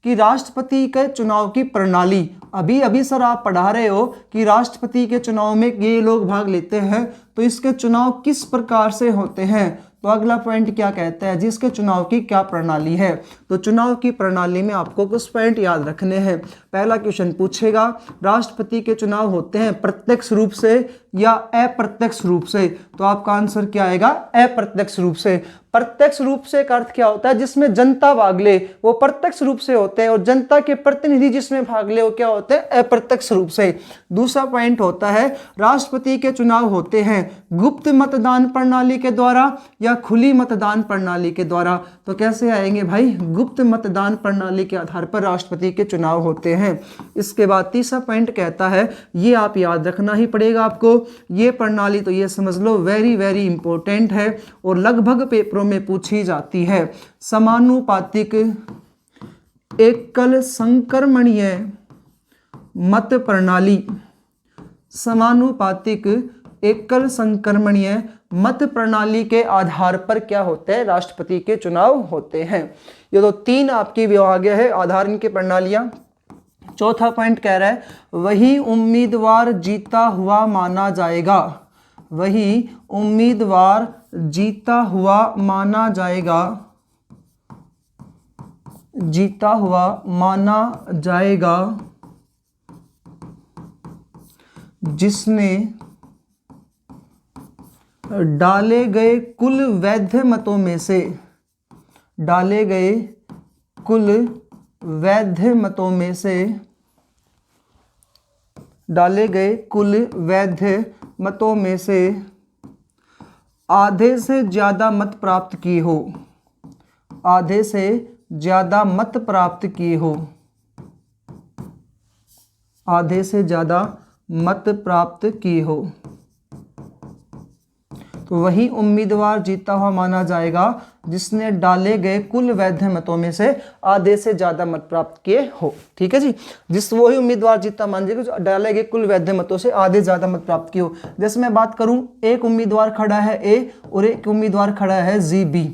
कि राष्ट्रपति के चुनाव की प्रणाली, अभी अभी सर आप पढ़ा रहे हो कि राष्ट्रपति के चुनाव में ये लोग भाग लेते हैं, तो इसके चुनाव किस प्रकार से होते हैं। तो अगला पॉइंट क्या कहता है, जिसके चुनाव की क्या प्रणाली है। तो चुनाव की प्रणाली में आपको कुछ पॉइंट याद रखने हैं। पहला क्वेश्चन पूछेगा, राष्ट्रपति के चुनाव होते हैं प्रत्यक्ष रूप से या अप्रत्यक्ष रूप से। तो आपका आंसर क्या आएगा, अप्रत्यक्ष रूप से। प्रत्यक्ष रूप से का अर्थ क्या होता है, जिसमें जनता भाग ले, वो प्रत्यक्ष रूप से होते हैं, और जनता के प्रतिनिधि जिसमें भाग ले वो क्या होते हैं, अप्रत्यक्ष रूप से। दूसरा पॉइंट होता है, राष्ट्रपति के चुनाव होते हैं गुप्त मतदान प्रणाली के द्वारा या खुली मतदान प्रणाली के द्वारा। तो कैसे आएंगे भाई, गुप्त मतदान प्रणाली के आधार पर राष्ट्रपति के चुनाव होते हैं। इसके बाद तीसरा पॉइंट कहता है, ये आप याद रखना ही पड़ेगा आपको, ये प्रणाली तो ये समझ लो वेरी वेरी इंपॉर्टेंट है और लगभग पेपरों में पूछी जाती है। समानुपातिक एकल संक्रमणीय मत प्रणाली। समानुपातिक एकल संक्रमणीय मत प्रणाली के आधार पर क्या होते हैं, राष्ट्रपति के चुनाव होते हैं। ये तो 3 आपकी विभागीय है आधार इनकी प्रणालियां। चौथा पॉइंट कह रहा है, वही उम्मीदवार जीता हुआ माना जाएगा। वही उम्मीदवार जीता हुआ माना जाएगा, जीता हुआ माना जाएगा जिसने डाले गए कुल वैध मतों में से, डाले गए कुल वैध मतों में से, डाले गए कुल वैध मतों में से आधे से ज़्यादा मत प्राप्त किए हो, आधे से ज़्यादा मत प्राप्त किए हो, आधे से ज़्यादा मत प्राप्त किए हो। तो वही उम्मीदवार जीता हुआ माना जाएगा जिसने डाले गए कुल वैध मतों में से आधे से ज़्यादा मत प्राप्त किए हो। ठीक है जी, वही उम्मीदवार जीता मान जाएगा जो डाले गए कुल वैध मतों से आधे ज़्यादा मत प्राप्त किए हो। जैसे मैं बात करूं, एक उम्मीदवार खड़ा है ए और एक उम्मीदवार खड़ा है जी बी।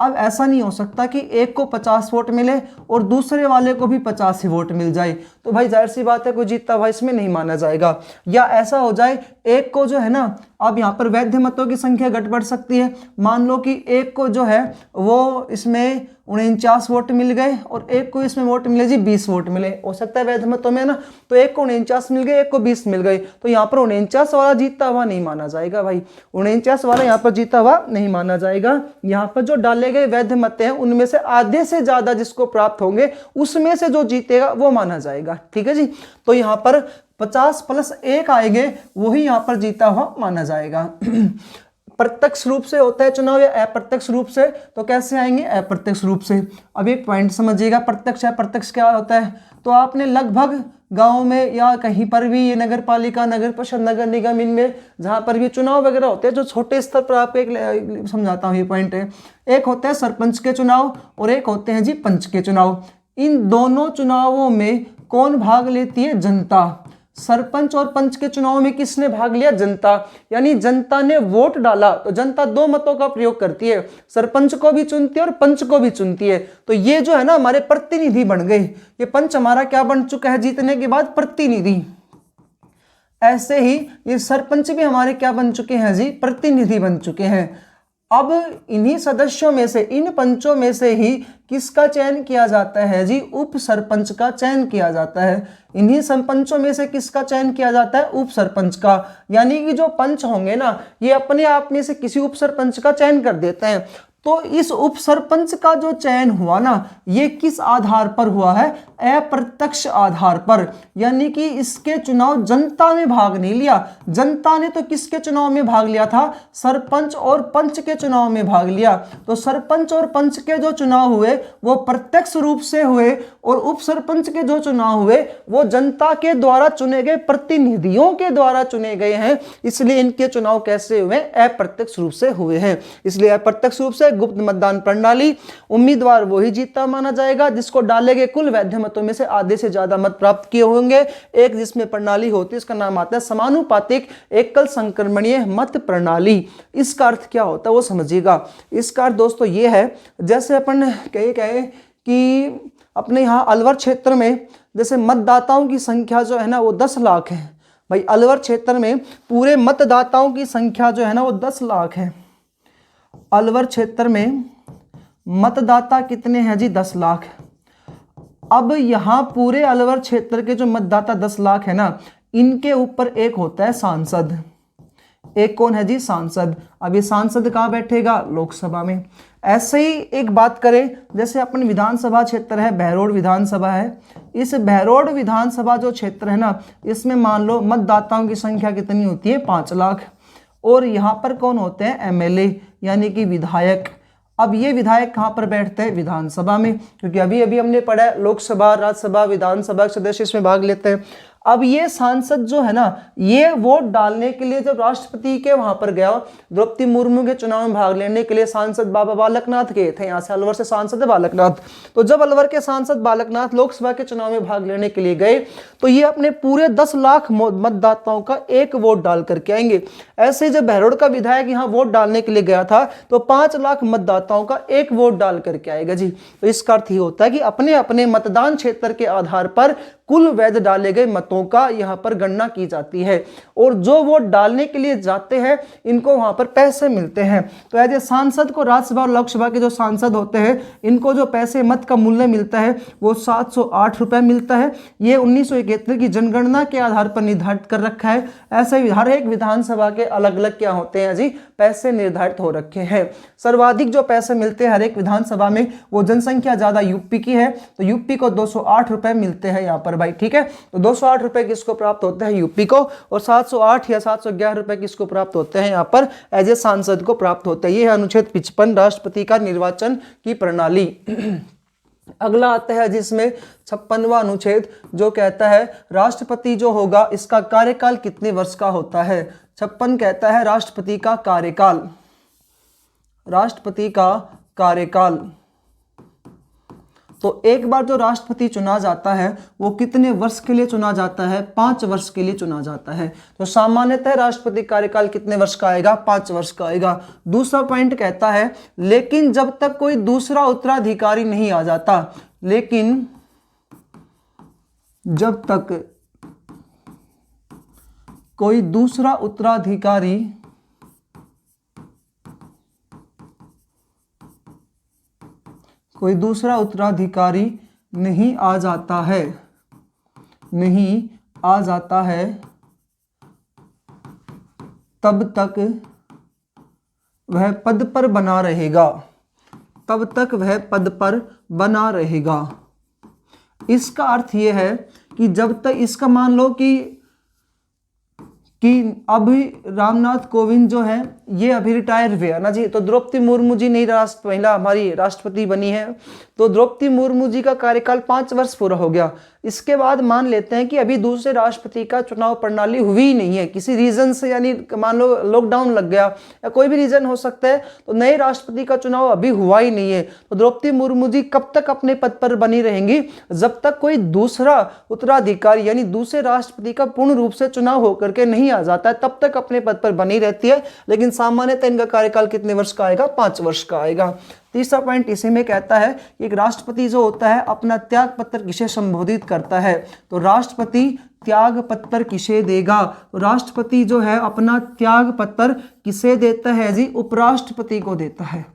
अब ऐसा नहीं हो सकता कि एक को 50 वोट मिले और दूसरे वाले को भी 50 ही वोट मिल जाए, तो भाई जाहिर सी बात है कोई जीतता हुआ इसमें नहीं माना जाएगा। या ऐसा हो जाए एक को जो है ना, अब यहाँ पर वैध मतों की संख्या घट बढ़ सकती है। मान लो कि एक को जो है वो इसमें 49 वोट मिल गए और एक को इसमें वोट मिले जी 20 वोट मिले, हो सकता है वैध मतों में ना, तो एक को 49 मिल गए, एक को 20 मिल गए, तो यहाँ पर 49 वाला जीतता हुआ नहीं माना जाएगा भाई, 49 वाला यहाँ पर जीता हुआ नहीं माना जाएगा। यहाँ पर जो डाले गए वैध मत हैं उनमें से आधे से ज्यादा जिसको प्राप्त होंगे उसमें से जो जीतेगा वो माना जाएगा। ठीक है जी, तो यहाँ पर 50 + 1 आएंगे, वही यहाँ पर जीता हुआ माना जाएगा। प्रत्यक्ष रूप से होता है चुनाव या अप्रत्यक्ष रूप से, तो कैसे आएंगे, अप्रत्यक्ष रूप से। अब एक पॉइंट समझिएगा, प्रत्यक्ष अप्रत्यक्ष क्या होता है। तो आपने लगभग गांव में या कहीं पर भी ये नगर पालिका, नगर परिषद, नगर निगम, इनमें जहां पर भी चुनाव वगैरह होते हैं, जो छोटे स्तर पर आपको एक समझाता हूँ, ये पॉइंट है। एक होता है सरपंच के चुनाव और एक होते हैं जी पंच के चुनाव। इन दोनों चुनावों में कौन भाग लेती है, जनता। सरपंच और पंच के चुनाव में किसने भाग लिया, जनता। यानी जनता ने वोट डाला तो जनता 2 मतों का प्रयोग करती है, सरपंच को भी चुनती है और पंच को भी चुनती है। तो ये जो है ना हमारे प्रतिनिधि बन गए, ये पंच हमारा क्या बन चुका है जीतने के बाद, प्रतिनिधि। ऐसे ही ये सरपंच भी हमारे क्या बन चुके हैं जी, प्रतिनिधि बन चुके हैं। अब इन्हीं सदस्यों में से, इन पंचों में से ही किसका चयन किया जाता है जी, उप सरपंच का चयन किया जाता है। इन्हीं सरपंचों में से किसका चयन किया जाता है, उप सरपंच का। यानी कि जो पंच होंगे ना, ये अपने आप में से किसी उप सरपंच का चयन कर देते हैं। तो इस उप सरपंच का जो चयन हुआ ना, ये किस आधार पर हुआ है, अप्रत्यक्ष आधार पर। यानी कि इसके चुनाव जनता ने भाग नहीं लिया। जनता ने तो किसके चुनाव में भाग लिया था, सरपंच और पंच के चुनाव में भाग लिया। तो सरपंच और पंच के जो चुनाव हुए वो प्रत्यक्ष रूप से हुए और उप सरपंच के जो चुनाव हुए वो जनता के द्वारा चुने गए प्रतिनिधियों के द्वारा चुने गए हैं। इसलिए इनके चुनाव कैसे हुए, अप्रत्यक्ष रूप से हुए हैं। इसलिए अप्रत्यक्ष रूप से गुप्त मतदान प्रणाली, उम्मीदवार वही जीता माना जाएगा जिसको डाले गए कुल वैध मतों में से आधे से ज्यादा मत प्राप्त किए होंगे। एक जिसमें प्रणाली होती है इसका नाम आता है समानुपातिक एकल संक्रमणीय मत प्रणाली। इसका अर्थ क्या होता है वो समझिएगा। इसका अर्थ दोस्तों ये है, जैसे अपन कहे कि अपने यहाँ अलवर क्षेत्र में जैसे मतदाताओं की संख्या जो है ना वो 10 लाख है। भाई अलवर क्षेत्र में पूरे मतदाताओं की संख्या जो है ना वो 10 लाख है। अलवर क्षेत्र में मतदाता कितने हैं जी? 10 लाख। अब यहाँ पूरे अलवर क्षेत्र के जो मतदाता 10 लाख है ना, इनके ऊपर एक होता है सांसद। एक कौन है जी? सांसद। अब ये सांसद कहाँ बैठेगा? लोकसभा में। ऐसे ही एक बात करें, जैसे अपन विधानसभा क्षेत्र है, बहरोड विधानसभा है। इस बहरोड विधानसभा जो क्षेत्र है ना, इसमें मान लो मतदाताओं की संख्या कितनी होती है? 5 लाख। और यहाँ पर कौन होते हैं? एमएलए यानी कि विधायक। अब ये विधायक कहाँ पर बैठते हैं? विधानसभा में, क्योंकि अभी अभी हमने पढ़ा है लोकसभा, राज्यसभा, विधानसभा के सदस्य इसमें भाग लेते हैं। अब ये सांसद जो है ना, ये वोट डालने के लिए जब राष्ट्रपति के वहां पर गया, द्रौपदी मुर्मू के चुनाव में भाग लेने के लिए सांसद बाबा बालकनाथ गए थे। यहाँ से अलवर से सांसद है बालकनाथ। तो जब अलवर के सांसद बालकनाथ लोकसभा के चुनाव में भाग लेने के लिए गए, तो ये अपने पूरे 10 लाख मतदाताओं का एक वोट डाल करके आएंगे। ऐसे जब बहरोड का विधायक यहाँ वोट डालने के लिए गया था, तो 5 लाख मतदाताओं का एक वोट डाल करके आएगा जी। तो इसका अर्थ ये होता है कि अपने अपने मतदान क्षेत्र के आधार पर कुल वैध डाले गए मतों का यहाँ पर गणना की जाती है। और जो वोट डालने के लिए जाते हैं इनको वहां पर पैसे मिलते हैं। तो ऐसे सांसद को, राज्यसभा और लोकसभा के जो सांसद होते हैं, इनको जो पैसे मत का मूल्य मिलता है वो 708 रुपये मिलता है। ये 1971 की जनगणना के आधार पर निर्धारित कर रखा है। ऐसे ही हर एक विधानसभा के अलग अलग क्या होते हैं जी? पैसे निर्धारित हो रखे हैं। सर्वाधिक जो पैसे मिलते हैं हर एक विधानसभा में, वो जनसंख्या ज्यादा यूपी की है, तो यूपी को 208 रुपये मिलते हैं यहाँ पर भाई। ठीक है, तो 208 रुपये किसको प्राप्त होते हैं? यूपी को। और 708 या 711 रुपये किसको प्राप्त होते हैं? यहाँ पर एज ए सांसद को प्राप्त होते हैं। ये है अनुच्छेद 55 राष्ट्रपति का निर्वाचन की प्रणाली। अगला आता है जिसमें 56वां अनुच्छेद, जो कहता है राष्ट्रपति जो होगा इसका कार्यकाल कितने वर्ष का होता है? 56 कहता है राष्ट्रपति का कार्यकाल। राष्ट्रपति का कार्यकाल, तो एक बार जो राष्ट्रपति चुना जाता है वो कितने वर्ष के लिए चुना जाता है? 5 वर्ष के लिए चुना जाता है। तो सामान्यतः राष्ट्रपति कार्यकाल कितने वर्ष का आएगा? 5 वर्ष का आएगा। दूसरा पॉइंट कहता है लेकिन जब तक कोई दूसरा उत्तराधिकारी नहीं आ जाता, लेकिन जब तक कोई दूसरा उत्तराधिकारी नहीं आ जाता है, तब तक वह पद पर बना रहेगा। इसका अर्थ यह है कि जब तक, इसका मान लो कि अभी रामनाथ कोविंद जो है ये अभी रिटायर हुए ना जी, तो द्रौपदी मुर्मू जी नई महिला हमारी राष्ट्रपति बनी है, तो द्रौपदी मुर्मू जी का कार्यकाल 5 वर्ष पूरा हो गया। इसके बाद मान लेते हैं कि अभी दूसरे राष्ट्रपति का चुनाव प्रणाली हुई ही नहीं है किसी रीजन से, यानी मान लो लॉकडाउन लग गया या कोई भी रीजन हो सकता है, तो नए राष्ट्रपति का चुनाव अभी हुआ ही नहीं है। तो द्रौपदी मुर्मू जी कब तक अपने पद पर बनी रहेंगी? जब तक कोई दूसरा उत्तराधिकारी यानी दूसरे राष्ट्रपति का पूर्ण रूप से चुनाव होकर के नहीं आ जाता है, तब तक अपने पद पर बनी रहती है। लेकिन सामान्यतः इनका कार्यकाल कितने वर्ष का आएगा? 5 वर्ष का आएगा। तीसरा पॉइंट इसी में कहता है कि एक राष्ट्रपति जो होता है अपना त्याग पत्र किसे संबोधित करता है? तो राष्ट्रपति त्याग पत्र किसे देगा? तो राष्ट्रपति जो है अपना त्याग पत्र किसे देता है जी? उपराष्ट्रपति को देता है।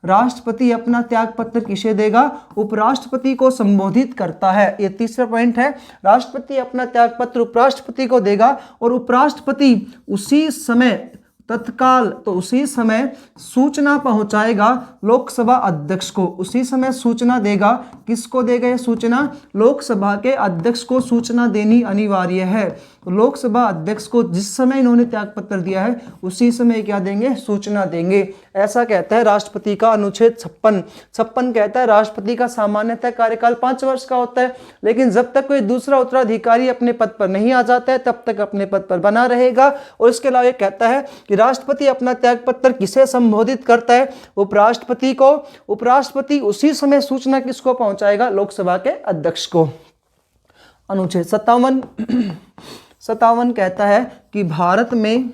राष्ट्रपति अपना त्याग पत्र किसे देगा? उपराष्ट्रपति को संबोधित करता है। ये तीसरा पॉइंट है, राष्ट्रपति अपना त्याग पत्र उपराष्ट्रपति को देगा और उपराष्ट्रपति उसी समय तत्काल, तो उसी समय सूचना पहुंचाएगा लोकसभा अध्यक्ष को। उसी समय सूचना देगा, किसको देगा ये सूचना? लोकसभा के अध्यक्ष को सूचना देनी अनिवार्य है। तो लोकसभा अध्यक्ष को जिस समय इन्होंने त्याग पत्र दिया है उसी समय क्या देंगे? सूचना देंगे। ऐसा कहता है राष्ट्रपति का अनुच्छेद 56 कहता है राष्ट्रपति का सामान्यतः कार्यकाल 5 वर्ष का होता है, लेकिन जब तक कोई दूसरा उत्तराधिकारी अपने पद पर नहीं आ जाता है तब तक अपने पद पर बना रहेगा। और इसके अलावा कहता है कि राष्ट्रपति अपना त्यागपत्र किसे संबोधित करता है? उपराष्ट्रपति को। उपराष्ट्रपति उसी समय सूचना किसको पहुंचाएगा? लोकसभा के अध्यक्ष को। अनुच्छेद 57 कहता है कि भारत में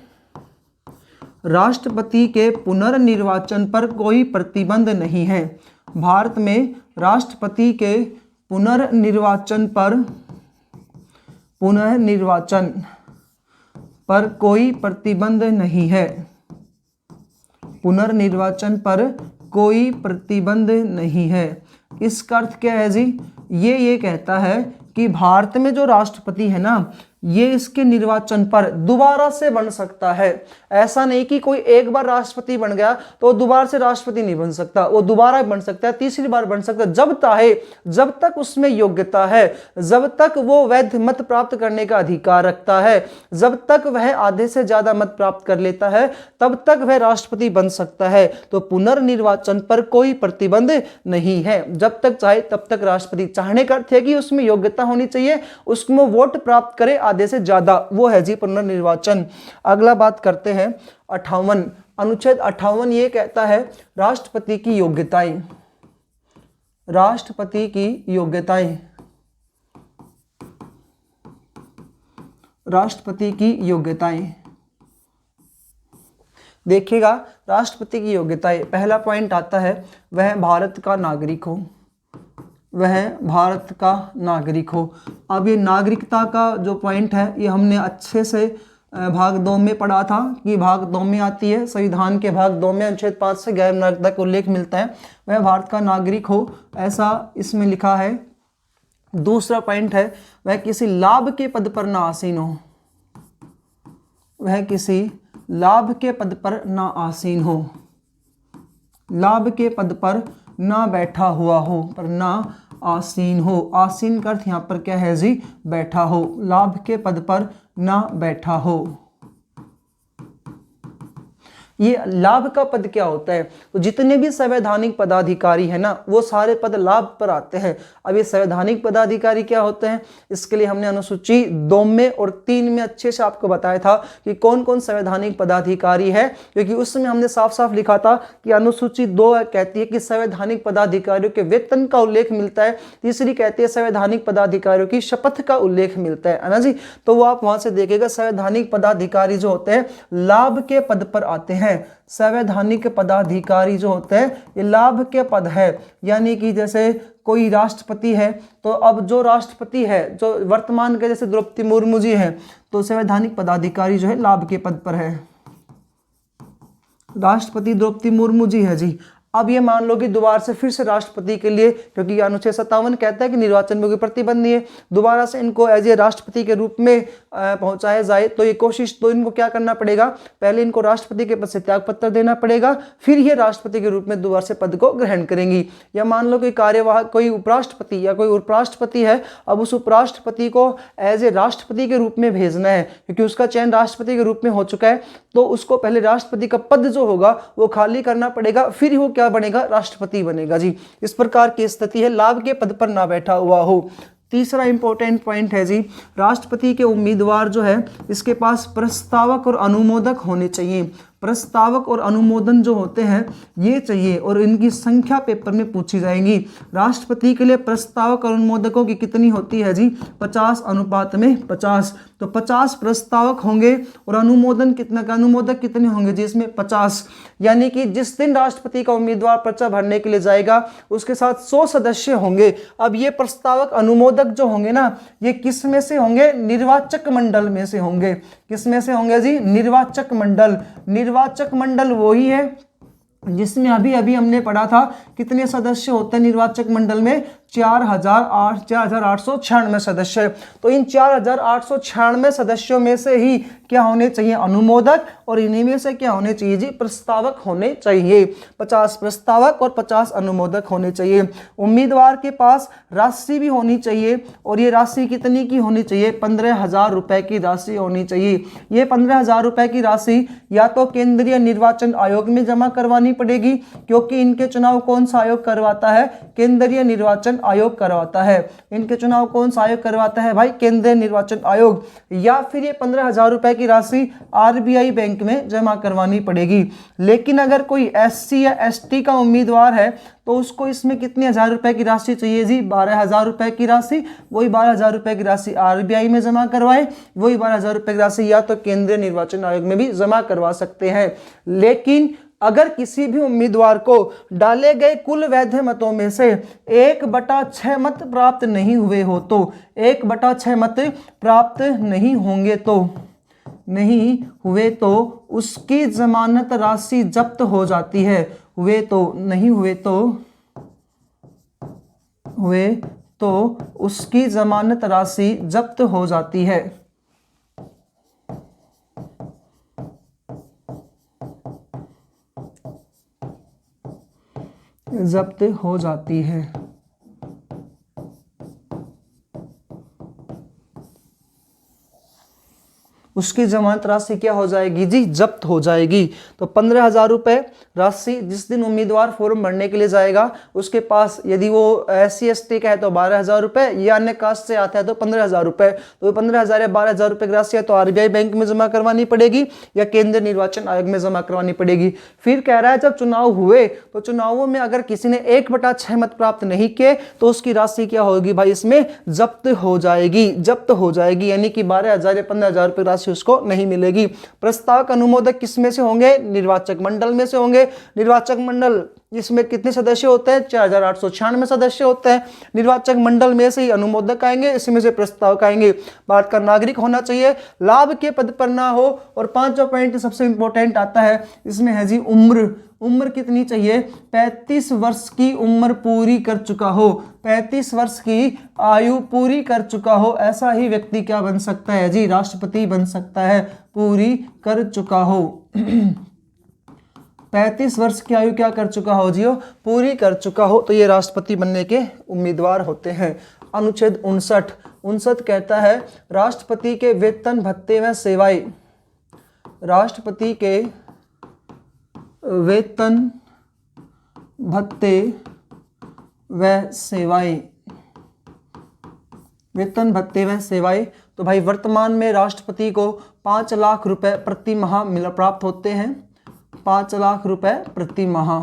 राष्ट्रपति के पुनर्निर्वाचन पर कोई प्रतिबंध नहीं है। भारत में राष्ट्रपति के पुनर्निर्वाचन पर कोई प्रतिबंध नहीं है। पुनर्निर्वाचन पर कोई प्रतिबंध नहीं है। इसका अर्थ क्या है जी? ये कहता है कि भारत में जो राष्ट्रपति है ना, ये इसके निर्वाचन पर दोबारा से बन सकता है। ऐसा नहीं कि कोई एक बार राष्ट्रपति बन गया तो दोबारा से राष्ट्रपति नहीं बन सकता, वो दोबारा बन सकता है, तीसरी बार बन सकता है, जब चाहे, जब तक उसमें योग्यता है, जब तक वो वैध मत प्राप्त करने का अधिकार रखता है, जब तक वह आधे से ज्यादा मत प्राप्त कर लेता है, तब तक वह राष्ट्रपति बन सकता है। तो पुनर्निर्वाचन पर कोई प्रतिबंध नहीं है। जब तक चाहे तब तक राष्ट्रपति, चाहने का अर्थ है कि उसमें योग्यता होनी चाहिए, उसमें वोट प्राप्त करे आधे से ज्यादा, वो है जी पुनर्निर्वाचन। अगला बात करते हैं 58। अनुच्छेद 58 ये कहता है राष्ट्रपति की योग्यताएं। राष्ट्रपति की योग्यताएं। राष्ट्रपति की योग्यताएं देखिएगा। राष्ट्रपति की योग्यताएं, पहला पॉइंट आता है वह भारत का नागरिक हो। वह भारत का नागरिक हो। अब ये नागरिकता का जो पॉइंट है ये हमने अच्छे से भाग 2 में पढ़ा था कि भाग 2 में आती है, संविधान के भाग 2 में अनुच्छेद 5 से गैर नागरिकता का उल्लेख मिलता है। वह भारत का नागरिक हो, ऐसा इसमें लिखा है। दूसरा पॉइंट है वह किसी लाभ के पद पर ना आसीन हो। वह किसी लाभ के पद पर ना आसीन हो। लाभ के पद पर ना बैठा हुआ हो, पर ना आसीन हो। आसीन का अर्थ यहाँ पर क्या है जी? बैठा हो। लाभ के पद पर ना बैठा हो। ये लाभ का पद क्या होता है? तो जितने भी संवैधानिक पदाधिकारी है ना, वो सारे पद लाभ पर आते हैं। अब ये संवैधानिक पदाधिकारी क्या होते हैं, इसके लिए हमने अनुसूची 2 में और 3 में अच्छे से आपको बताया था कि कौन कौन संवैधानिक पदाधिकारी है, क्योंकि उसमें हमने साफ साफ लिखा था कि अनुसूची 2 कहती है कि संवैधानिक पदाधिकारियों के वेतन का उल्लेख मिलता है, तीसरी कहती है संवैधानिक पदाधिकारियों की शपथ का उल्लेख मिलता है ना जी। तो वो आप वहां से देखिएगा, संवैधानिक पदाधिकारी जो होते हैं लाभ के पद पर आते हैं। संवैधानिक पदाधिकारी जो होते हैं ये लाभ के पद है। यानी कि जैसे कोई राष्ट्रपति है, तो अब जो राष्ट्रपति है, जो वर्तमान के जैसे द्रौपदी मुर्मू जी हैं, तो संवैधानिक पदाधिकारी जो है लाभ के पद पर है। राष्ट्रपति द्रौपदी मुर्मू जी है जी। अब ये मान लो कि दोबारा से फिर से राष्ट्रपति के लिए, क्योंकि अनुच्छेद 57 कहता है कि निर्वाचन में कोई प्रतिबंध नहीं है, दोबारा से इनको एज ए राष्ट्रपति के रूप में पहुंचाया जाए, तो ये कोशिश, तो इनको क्या करना पड़ेगा? पहले इनको राष्ट्रपति के पद से त्यागपत्र देना पड़ेगा, फिर ये राष्ट्रपति के रूप में दोबारा से पद को ग्रहण करेंगी। या मान लो कि कार्यवाहक कोई उपराष्ट्रपति या कोई उपराष्ट्रपति है, अब उस उपराष्ट्रपति को एज ए राष्ट्रपति के रूप में भेजना है, क्योंकि उसका चयन राष्ट्रपति के रूप में हो चुका है, तो उसको पहले राष्ट्रपति का पद जो होगा वो खाली करना पड़ेगा, फिर वो क्या बनेगा? राष्ट्रपति बनेगा जी। इस प्रकार की स्थिति है, लाभ के पद पर ना बैठा हुआ हो। तीसरा इंपॉर्टेंट पॉइंट है जी, राष्ट्रपति के उम्मीदवार जो है इसके पास प्रस्तावक और अनुमोदक होने चाहिए। प्रस्तावक और अनुमोदन जो होते हैं ये चाहिए, और इनकी संख्या पेपर में पूछी जाएंगी। राष्ट्रपति के लिए प्रस्तावक और अनुमोदकों की कितनी होती है जी? 50 अनुपात में 50। तो 50 प्रस्तावक होंगे और अनुमोदक कितने होंगे जी? इसमें 50। यानी कि जिस दिन राष्ट्रपति का उम्मीदवार पर्चा भरने के लिए जाएगा उसके साथ 100 सदस्य होंगे। अब ये प्रस्तावक अनुमोदक जो होंगे ना, ये किस में से होंगे? निर्वाचक मंडल में से होंगे। किस में से होंगे जी? निर्वाचक मंडल। निर्वाचक मंडल वही है जिसमें अभी हमने पढ़ा था कितने सदस्य होते हैं निर्वाचक मंडल में? 4896 सदस्य। तो इन 4896 सदस्यों में से ही क्या होने चाहिए? अनुमोदक, और इन्हीं में से क्या होने चाहिए जी? प्रस्तावक होने चाहिए। 50 प्रस्तावक और 50 अनुमोदक होने चाहिए। उम्मीदवार के पास राशि भी होनी चाहिए, और ये राशि कितनी की होनी चाहिए? 15,000 रुपए की राशि होनी चाहिए। ये 15,000 रुपए की राशि या तो केंद्रीय निर्वाचन आयोग में जमा करवानी पड़ेगी, क्योंकि इनके चुनाव कौन सा आयोग करवाता है? केंद्रीय निर्वाचन निर्वाचन आयोग करवाता है। इनके चुनाव कौन सा आयोग करवाता है भाई? केंद्रीय निर्वाचन आयोग। या फिर ये 15,000 रुपए की राशि आरबीआई बैंक में जमा करवानी पड़ेगी। लेकिन अगर कोई एससी या एसटी का उम्मीदवार है तो उसको इसमें कितने हजार रुपए की राशि चाहिए जी? 12,000 रुपए की राशि। वही 12,000 रुपए की राशि आरबीआई में जमा करवाए, वही 12,000 रुपए की राशि या तो केंद्रीय निर्वाचन आयोग में भी जमा करवा सकते हैं। लेकिन अगर किसी भी उम्मीदवार को डाले गए कुल वैध मतों में से 1/6 मत प्राप्त नहीं हुए हो तो 1/6 मत प्राप्त नहीं होंगे तो नहीं हुए तो उसकी जमानत राशि जब्त हो जाती है। हुए तो उसकी जमानत राशि जब्त हो जाती है। जब्त हो जाती है। उसकी जमानत राशि क्या हो जाएगी जी? जब्त हो जाएगी। तो 15,000 रुपए राशि जिस दिन उम्मीदवार फॉर्म भरने के लिए जाएगा उसके पास, यदि वो SC ST का है तो 12,000 रुपए, या अन्य कास्ट से आता है तो 15,000 रुपए। तो 15,000 या 12,000 रुपए की राशि या तो आरबीआई बैंक में जमा करवानी पड़ेगी या केंद्रीय निर्वाचन आयोग में जमा करवानी पड़ेगी। फिर कह रहा है जब चुनाव हुए तो चुनावों में अगर किसी ने 1/6 मत प्राप्त नहीं किए तो उसकी राशि क्या होगी भाई? इसमें जब्त हो जाएगी। जब्त हो जाएगी यानी कि 12,000 या 15,000 रुपए राशि उसको नहीं मिलेगी। प्रस्तावक अनुमोदक किस में से होंगे? निर्वाचक मंडल में से होंगे। निर्वाचक मंडल इसमें कितने सदस्य होते हैं? 4,896 सदस्य होते हैं। निर्वाचक मंडल में से ही अनुमोदक आएंगे, इसमें से प्रस्तावक आएंगे। भारत का नागरिक होना चाहिए, लाभ के पद पर ना हो। और 5वां पॉइंट सबसे इंपॉर्टेंट आता है, इसमें है जी उम्र। उम्र कितनी चाहिए? 35 वर्ष की उम्र पूरी कर चुका हो। 35 वर्ष की आयु पूरी कर चुका हो, ऐसा ही व्यक्ति क्या बन सकता है जी? राष्ट्रपति बन सकता है। पूरी कर चुका हो 35 वर्ष की आयु क्या कर चुका हो जी? पूरी कर चुका हो, तो ये राष्ट्रपति बनने के उम्मीदवार होते हैं। अनुच्छेद 59 कहता है राष्ट्रपति के वेतन भत्ते व सेवाएं, राष्ट्रपति के वेतन भत्ते व सेवाएं, वेतन भत्ते व सेवाएं। तो भाई वर्तमान में राष्ट्रपति को 5 लाख रुपए प्रति माह प्राप्त होते हैं। 5 लाख रुपए प्रति माह।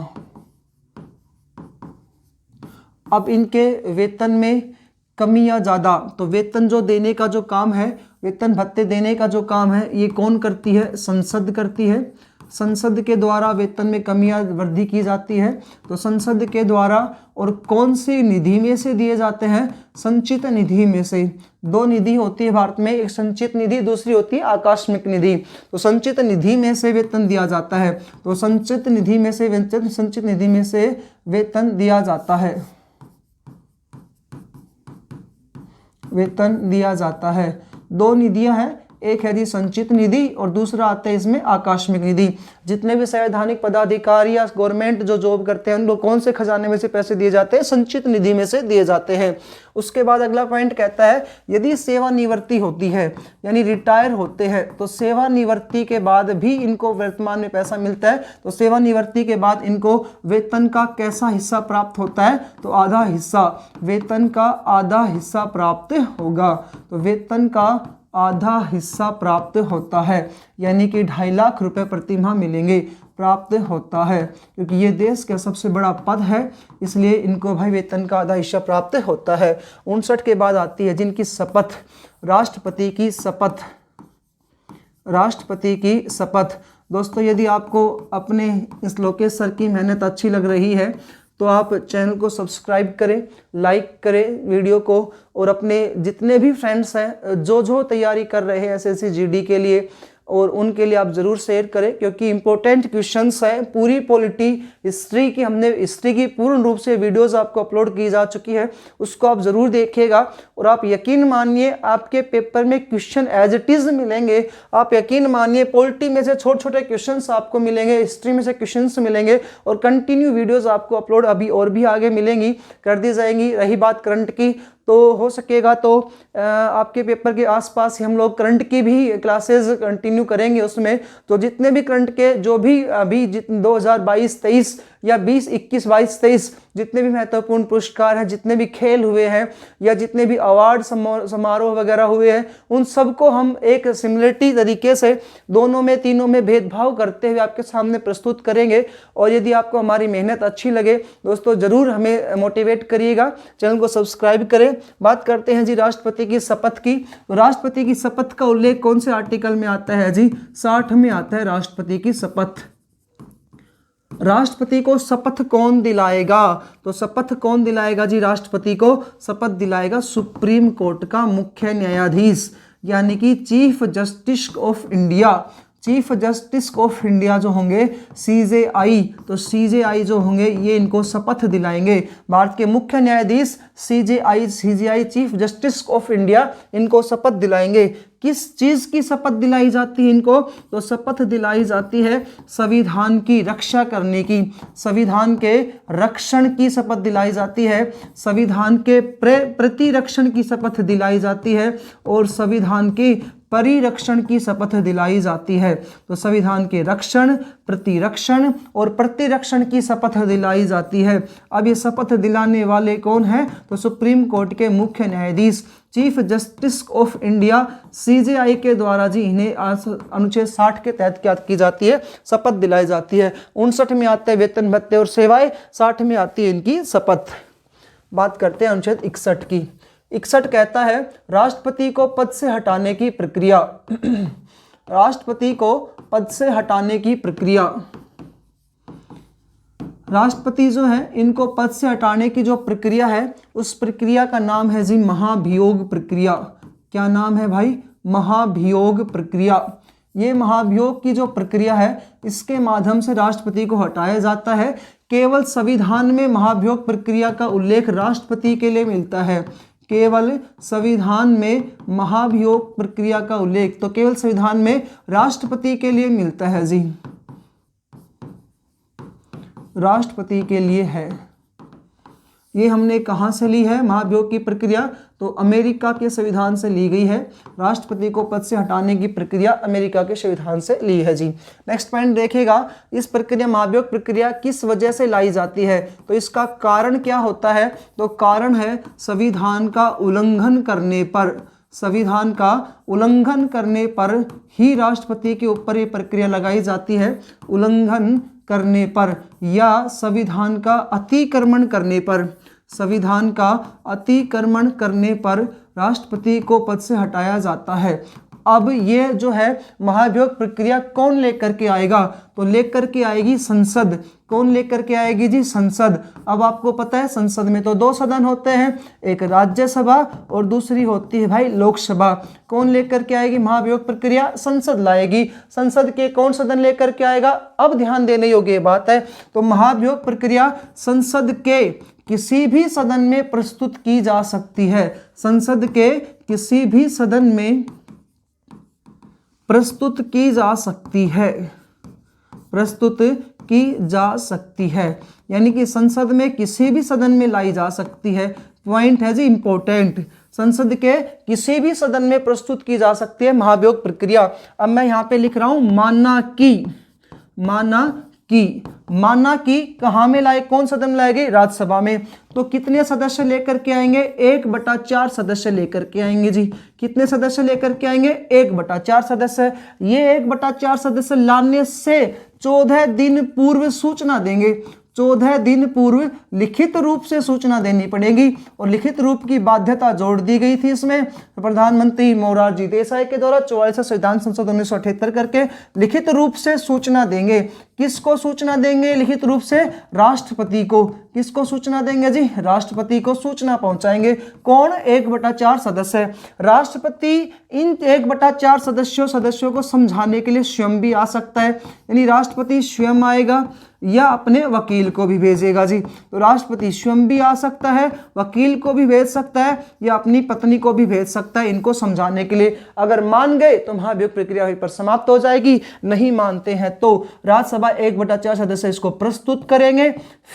अब इनके वेतन में कमी या ज्यादा, तो वेतन जो देने का जो काम है, वेतन भत्ते देने का जो काम है, ये कौन करती है? संसद करती है। संसद के द्वारा वेतन में कमी या वृद्धि की जाती है। तो संसद के द्वारा, और कौन सी निधि में से दिए जाते हैं? संचित निधि में से। 2 निधि होती है भारत में, एक संचित निधि, दूसरी होती है आकस्मिक निधि। तो संचित निधि में से वेतन दिया जाता है। तो संचित निधि में से वेतन दिया जाता है, वेतन दिया जाता है। 2 निधियां हैं, एक है जी संचित निधि और दूसरा आता है इसमें आकस्मिक निधि। जितने भी संवैधानिक पदाधिकारी या गवर्नमेंट जो जॉब करते हैं उनको कौन से खजाने में से पैसे दिए जाते हैं? संचित निधि में से दिए जाते हैं। उसके बाद अगला पॉइंट कहता है यदि सेवानिवृत्ति होती है यानी रिटायर होते हैं तो सेवानिवृत्ति के बाद भी इनको वर्तमान में पैसा मिलता है। तो सेवानिवृत्ति के बाद इनको वेतन का कैसा हिस्सा प्राप्त होता है? तो आधा हिस्सा, वेतन का आधा हिस्सा प्राप्त होगा। तो वेतन का आधा हिस्सा प्राप्त होता है, यानी कि 2.5 लाख रुपए प्रति माह मिलेंगे, प्राप्त होता है। क्योंकि ये देश का सबसे बड़ा पद है, इसलिए इनको भाई वेतन का आधा हिस्सा प्राप्त होता है। 59 के बाद आती है जिनकी शपथ, राष्ट्रपति की शपथ। राष्ट्रपति की शपथ। दोस्तों यदि आपको अपने इस लोकेश सर की मेहनत अच्छी लग रही है तो आप चैनल को सब्सक्राइब करें, लाइक करें वीडियो को, और अपने जितने भी फ्रेंड्स हैं जो तैयारी कर रहे हैं SSC GD के लिए, और उनके लिए आप ज़रूर शेयर करें, क्योंकि इंपॉर्टेंट क्वेश्चंस हैं। पूरी पॉलिटी हिस्ट्री की, हमने हिस्ट्री की पूर्ण रूप से वीडियोस आपको अपलोड की जा चुकी है, उसको आप ज़रूर देखिएगा। और आप यकीन मानिए आपके पेपर में क्वेश्चन एज इट इज़ मिलेंगे। आप यकीन मानिए पॉलिटी में से छोटे छोटे क्वेश्चंस आपको मिलेंगे, हिस्ट्री में से क्वेश्चंस मिलेंगे, और कंटिन्यू वीडियोज़ आपको अपलोड अभी और भी आगे मिलेंगी, कर दी जाएंगी। रही बात करंट की, तो हो सकेगा तो आपके पेपर के आसपास ही हम लोग करंट की भी क्लासेस कंटिन्यू करेंगे। उसमें तो जितने भी करंट के जो भी अभी 2022-23 या 20, 21, 22, 23 जितने भी महत्वपूर्ण पुरस्कार हैं, जितने भी खेल हुए हैं या जितने भी अवार्ड समारोह वगैरह हुए हैं, उन सबको हम एक सिमिलरिटी तरीके से दोनों में, तीनों में भेदभाव करते हुए आपके सामने प्रस्तुत करेंगे। और यदि आपको हमारी मेहनत अच्छी लगे दोस्तों, जरूर हमें मोटिवेट करिएगा, चैनल को सब्सक्राइब करें। बात करते हैं जी राष्ट्रपति की शपथ की। तो राष्ट्रपति की शपथ का उल्लेख कौन से आर्टिकल में आता है जी? 60 में आता है राष्ट्रपति की शपथ। राष्ट्रपति को शपथ कौन दिलाएगा? तो शपथ कौन दिलाएगा जी? राष्ट्रपति को शपथ दिलाएगा सुप्रीम कोर्ट का मुख्य न्यायाधीश, यानी कि chief justice of India. Chief justice of India जो होंगे CJI, तो CJI जो होंगे ये इनको शपथ दिलाएंगे। भारत के मुख्य न्यायाधीश CJI chief justice of India इनको शपथ दिलाएंगे। किस चीज़ की शपथ दिलाई जाती है इनको? तो शपथ दिलाई जाती है संविधान की रक्षा करने की, संविधान के रक्षण की शपथ दिलाई जाती है, संविधान के प्रतिरक्षण की शपथ दिलाई जाती है और संविधान की परिरक्षण की शपथ दिलाई जाती है। तो संविधान के रक्षण, प्रतिरक्षण और प्रतिरक्षण की शपथ दिलाई जाती है। अब ये शपथ दिलाने वाले कौन हैं? तो सुप्रीम कोर्ट के मुख्य न्यायाधीश chief justice of India CJI के द्वारा जी इन्हें अनुच्छेद 60 के तहत क्या की जाती है? शपथ दिलाई जाती है। 59 में आते हैं वेतन भत्ते और सेवाएं, 60 में आती है इनकी शपथ। बात करते हैं अनुच्छेद 61 की। 61 कहता है राष्ट्रपति को पद से हटाने की प्रक्रिया। राष्ट्रपति को पद से हटाने की प्रक्रिया, राष्ट्रपति जो है इनको पद से हटाने की जो प्रक्रिया है उस प्रक्रिया का नाम है जी महाभियोग प्रक्रिया। क्या नाम है भाई? महाभियोग प्रक्रिया। ये महाभियोग की जो प्रक्रिया है इसके माध्यम से राष्ट्रपति को हटाया जाता है। केवल संविधान में महाभियोग प्रक्रिया का उल्लेख राष्ट्रपति के लिए मिलता है। केवल संविधान में महाभियोग प्रक्रिया का उल्लेख तो केवल संविधान में राष्ट्रपति के लिए मिलता है जी, राष्ट्रपति के लिए है। ये हमने कहाँ से ली है महाभियोग की प्रक्रिया? तो अमेरिका के संविधान से ली गई है। राष्ट्रपति को पद से हटाने की प्रक्रिया अमेरिका के संविधान से ली है जी। नेक्स्ट पॉइंट देखिएगा, इस प्रक्रिया महाभियोग प्रक्रिया किस वजह से लाई जाती है? तो इसका कारण क्या होता है? तो कारण है संविधान का उल्लंघन करने पर, संविधान का उल्लंघन करने पर ही राष्ट्रपति के ऊपर ये प्रक्रिया लगाई जाती है। उल्लंघन करने पर या संविधान का अतिक्रमण करने पर, संविधान का अतिक्रमण करने पर राष्ट्रपति को पद से हटाया जाता है। अब ये जो है महाभियोग प्रक्रिया कौन लेकर के आएगा? तो लेकर के आएगी संसद। कौन लेकर के आएगी जी? संसद। अब आपको पता है संसद में तो 2 सदन होते हैं, एक राज्यसभा और दूसरी होती है भाई लोकसभा। कौन लेकर के आएगी महाभियोग प्रक्रिया? संसद लाएगी। संसद के कौन सदन लेकर के आएगा? अब ध्यान देने योग्य बात है। तो महाभियोग प्रक्रिया संसद के किसी भी सदन में प्रस्तुत की जा सकती है। संसद के किसी भी सदन में प्रस्तुत की जा सकती है, प्रस्तुत की जा सकती है, यानी कि संसद में किसी भी सदन में लाई जा सकती है। पॉइंट है जी इंपॉर्टेंट, संसद के किसी भी सदन में प्रस्तुत की जा सकती है महाभियोग प्रक्रिया। अब मैं यहाँ पे लिख रहा हूं माना कि, माना कि, माना कि कहाँ में लाए? कौन सदन में लाएगी? राज्यसभा में। तो कितने सदस्य लेकर के आएंगे? 1/4 सदस्य लेकर के आएंगे जी। कितने सदस्य लेकर के आएंगे? 1/4 सदस्य। ये 1/4 सदस्य लाने से 14 दिन पूर्व सूचना देंगे। 14 दिन पूर्व लिखित रूप से सूचना देनी पड़ेगी और लिखित रूप की बाध्यता जोड़ दी गई थी इसमें प्रधानमंत्री मोरारजी देसाई के द्वारा 44 संविधान संशोधन 1978 करके लिखित रूप से सूचना देंगे। किसको सूचना देंगे लिखित रूप से? राष्ट्रपति को। किसको सूचना देंगे जी? राष्ट्रपति को सूचना पहुंचाएंगे। कौन? 1/4 सदस्य। राष्ट्रपति इन 1/4 सदस्यों को समझाने के लिए स्वयं भी आ सकता है, यानी राष्ट्रपति स्वयं आएगा या अपने वकील को भी भेजेगा जी। तो राष्ट्रपति स्वयं भी आ सकता है, वकील को भी भेज सकता है या अपनी पत्नी को भी भेज सकता है इनको समझाने के लिए। अगर मान गए तो महाभियोग प्रक्रिया वहीं पर समाप्त हो जाएगी, नहीं मानते हैं तो राज्यसभा 1/4 सदस्य इसको प्रस्तुत करेंगे,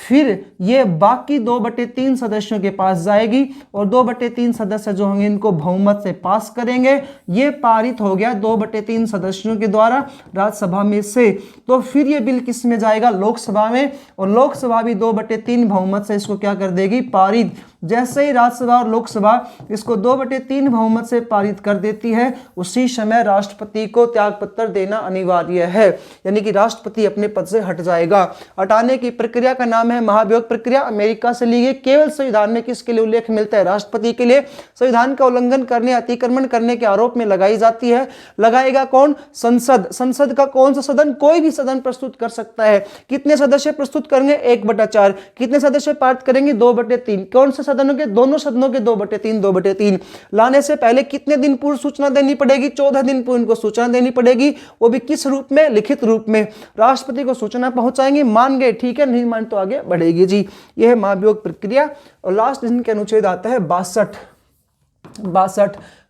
फिर ये बाकी 2/3 सदस्यों के पास जाएगी और 2/3 सदस्य जो होंगे इनको बहुमत से पास करेंगे। ये पारित हो गया 2/3 सदस्यों के द्वारा राज्यसभा में से। तो फिर ये बिल किस में जाएगा? लोकसभा लोकसभा में, और लोकसभा भी 2/3 बहुमत से इसको क्या कर देगी, पारित। जैसे ही राज्यसभा और लोकसभा इसको 2/3 बहुमत से पारित कर देती है, उसी समय राष्ट्रपति को त्यागपत्र देना अनिवार्य है, यानी कि राष्ट्रपति अपने पद से हट जाएगा। हटाने की प्रक्रिया का नाम है महाभियोग प्रक्रिया, अमेरिका से ली गई। केवल संविधान में किसके लिए उल्लेख मिलता है, राष्ट्रपति के लिए। संविधान का उल्लंघन करने, अतिक्रमण करने के आरोप में लगाई जाती है। लगाएगा कौन, संसद। संसद का कौन सा सदन, कोई भी सदन प्रस्तुत कर सकता है। कितने सदस्य प्रस्तुत करेंगे, 1/4। कितने सदस्य पारित करेंगे, 2/3। कौन से सदनों के, दोनों सदनों के 2/3। लाने से पहले कितने दिन पूर्व सूचना देनी पड़ेगी, 14 दिन पूर्व इनको सूचना देनी पड़ेगी, वो भी किस रूप में, लिखित रूप में। राष्ट्रपति को सूचना पहुंचाएंगे, मान गए ठीक है, नहीं मान तो आगे बढ़ेगी जी। यह है महाभियोग प्रक्रिया। और लास्ट इनके अनुच्छेद आता है 62।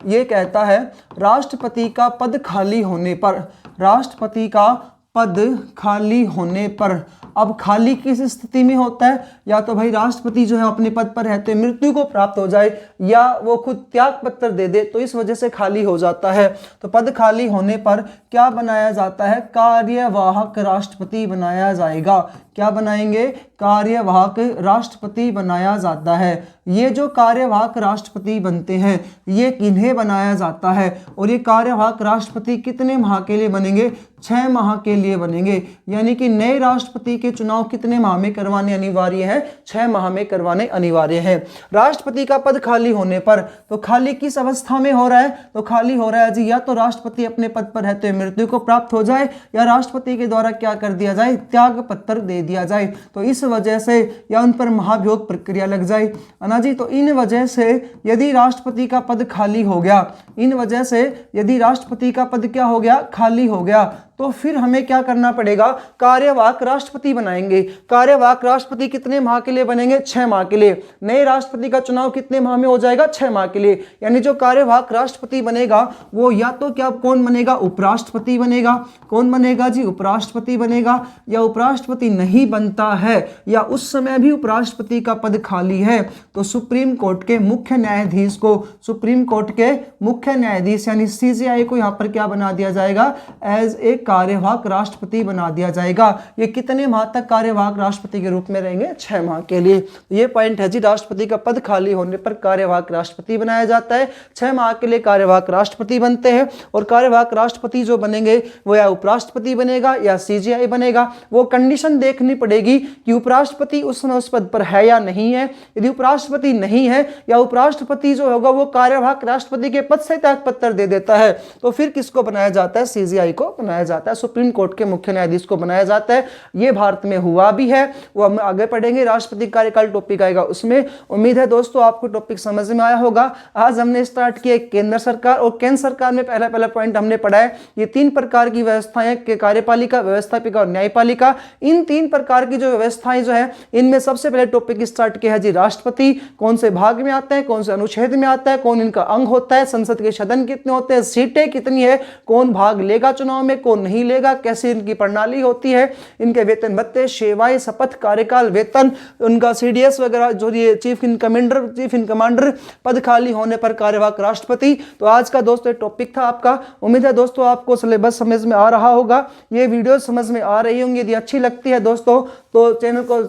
ये कहता है राष्ट्रपति का पद खाली होने पर, राष्ट्रपति का पद खाली होने पर, अब खाली किस स्थिति में होता है, या तो भाई राष्ट्रपति जो है अपने पद पर रहते मृत्यु को प्राप्त हो जाए, या वो खुद त्याग पत्र दे दे, तो इस वजह से खाली हो जाता है। तो पद खाली होने पर क्या बनाया जाता है, कार्यवाहक राष्ट्रपति बनाया जाएगा। क्या बनाएंगे, कार्यवाहक राष्ट्रपति बनाया जाता है। ये जो कार्यवाहक राष्ट्रपति बनते हैं, ये किन्हें बनाया जाता है, और ये कार्यवाहक राष्ट्रपति कितने माह के लिए बनेंगे, 6 माह के लिए बनेंगे। यानी कि नए राष्ट्रपति के चुनाव कितने माह में करवाने अनिवार्य है, 6 माह में करवाने अनिवार्य है। राष्ट्रपति का पद खाली होने पर, तो खाली किस अवस्था में हो रहा है, तो खाली हो रहा है जी, या तो राष्ट्रपति अपने पद पर रहते मृत्यु को प्राप्त हो जाए, या राष्ट्रपति के द्वारा क्या कर दिया जाए, त्याग पत्र दे दिया जाए। तो इस वजह से, या उन पर महाभियोग प्रक्रिया लग जाए ना जी। तो इन वजह से यदि राष्ट्रपति का पद खाली हो गया, इन वजह से यदि राष्ट्रपति का पद क्या हो गया, खाली हो गया, तो फिर हमें क्या करना पड़ेगा, कार्यवाहक राष्ट्रपति बनाएंगे। कार्यवाहक राष्ट्रपति कितने माह के लिए बनेंगे, 6 माह के लिए। नए राष्ट्रपति का चुनाव कितने माह में हो जाएगा, 6 माह के लिए। यानी जो कार्यवाहक राष्ट्रपति बनेगा वो या तो क्या, कौन बनेगा, उपराष्ट्रपति बनेगा। कौन बनेगा जी, उपराष्ट्रपति बनेगा। या उपराष्ट्रपति नहीं बनता है, या उस समय भी उपराष्ट्रपति का पद खाली है, तो सुप्रीम कोर्ट के मुख्य न्यायाधीश को, सुप्रीम कोर्ट के मुख्य न्यायाधीश यानी CJI को यहाँ पर क्या बना दिया जाएगा, एज ए कार्यवाहक राष्ट्रपति बना दिया जाएगा। ये कितने माह तक कार्यवाहक राष्ट्रपति के रूप में रहेंगे, 6 माह के लिए। ये पॉइंट है जी, राष्ट्रपति का पद खाली होने पर कार्यवाहक राष्ट्रपति बनाया जाता है। 6 माह के लिए कार्यवाहक राष्ट्रपति बनते हैं, और कार्यवाहक राष्ट्रपति जो बनेंगे वो या उपराष्ट्रपति बनेगा या CJI बनेगा। वो कंडीशन देखनी पड़ेगी कि उपराष्ट्रपति उस समय उस पद पर है या नहीं है। यदि उपराष्ट्रपति नहीं है, या उपराष्ट्रपति जो होगा वो कार्यवाहक राष्ट्रपति के पद से त्यागपत्र दे देता है, तो फिर किसको बनाया जाता है, CJI को बनाया जाता है, सुप्रीम कोर्ट के मुख्य न्यायाधीश को बनाया जाता है। ये भारत में हुआ भी है, वो हम आगे पढ़ेंगे। राष्ट्रपति कार्यकाल टॉपिक आएगा उसमें। उम्मीद है दोस्तों आपको टॉपिक समझ में आया होगा। आज हमने स्टार्ट किया केंद्र सरकार, और केंद्र सरकार में पहला पॉइंट हमने पढ़ा है ये 3 प्रकार की व्यवस्थाएं के, कार्यपालिका, व्यवस्थापिका और न्यायपालिका। इन 3 प्रकार की जो व्यवस्थाएं जो है, इनमें सबसे पहले टॉपिक स्टार्ट किया है जी राष्ट्रपति। कौन से भाग में आता है, कौन से अनुच्छेद में आता है, कौन इनका अंग होता है, संसद के सदन कितने होते हैं, सीटें कितनी है, कौन भाग लेगा चुनाव में, कौन नहीं लेगा, कैसे इनकी प्रणाली होती है, इनके वेतन भत्ते, सेवाएं, शपथ, कार्यकाल, वेतन, उनका CDS वगैरह, जो ये चीफ इन कमांडर पद खाली होने पर कार्यवाहक राष्ट्रपति। तो आज का दोस्तों टॉपिक था आपका। उम्मीद है दोस्तों आपको सिलेबस समझ में आ रहा होगा, ये वीडियो समझ में आ रही होंगी। यदि अच्छी लगती है दोस्तों तो चैनल को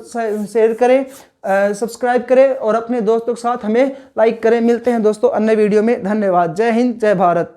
शेयर करें, सब्सक्राइब करें, और अपने दोस्तों के साथ हमें लाइक करें। मिलते हैं दोस्तों अन्य वीडियो में। धन्यवाद। जय हिंद, जय भारत।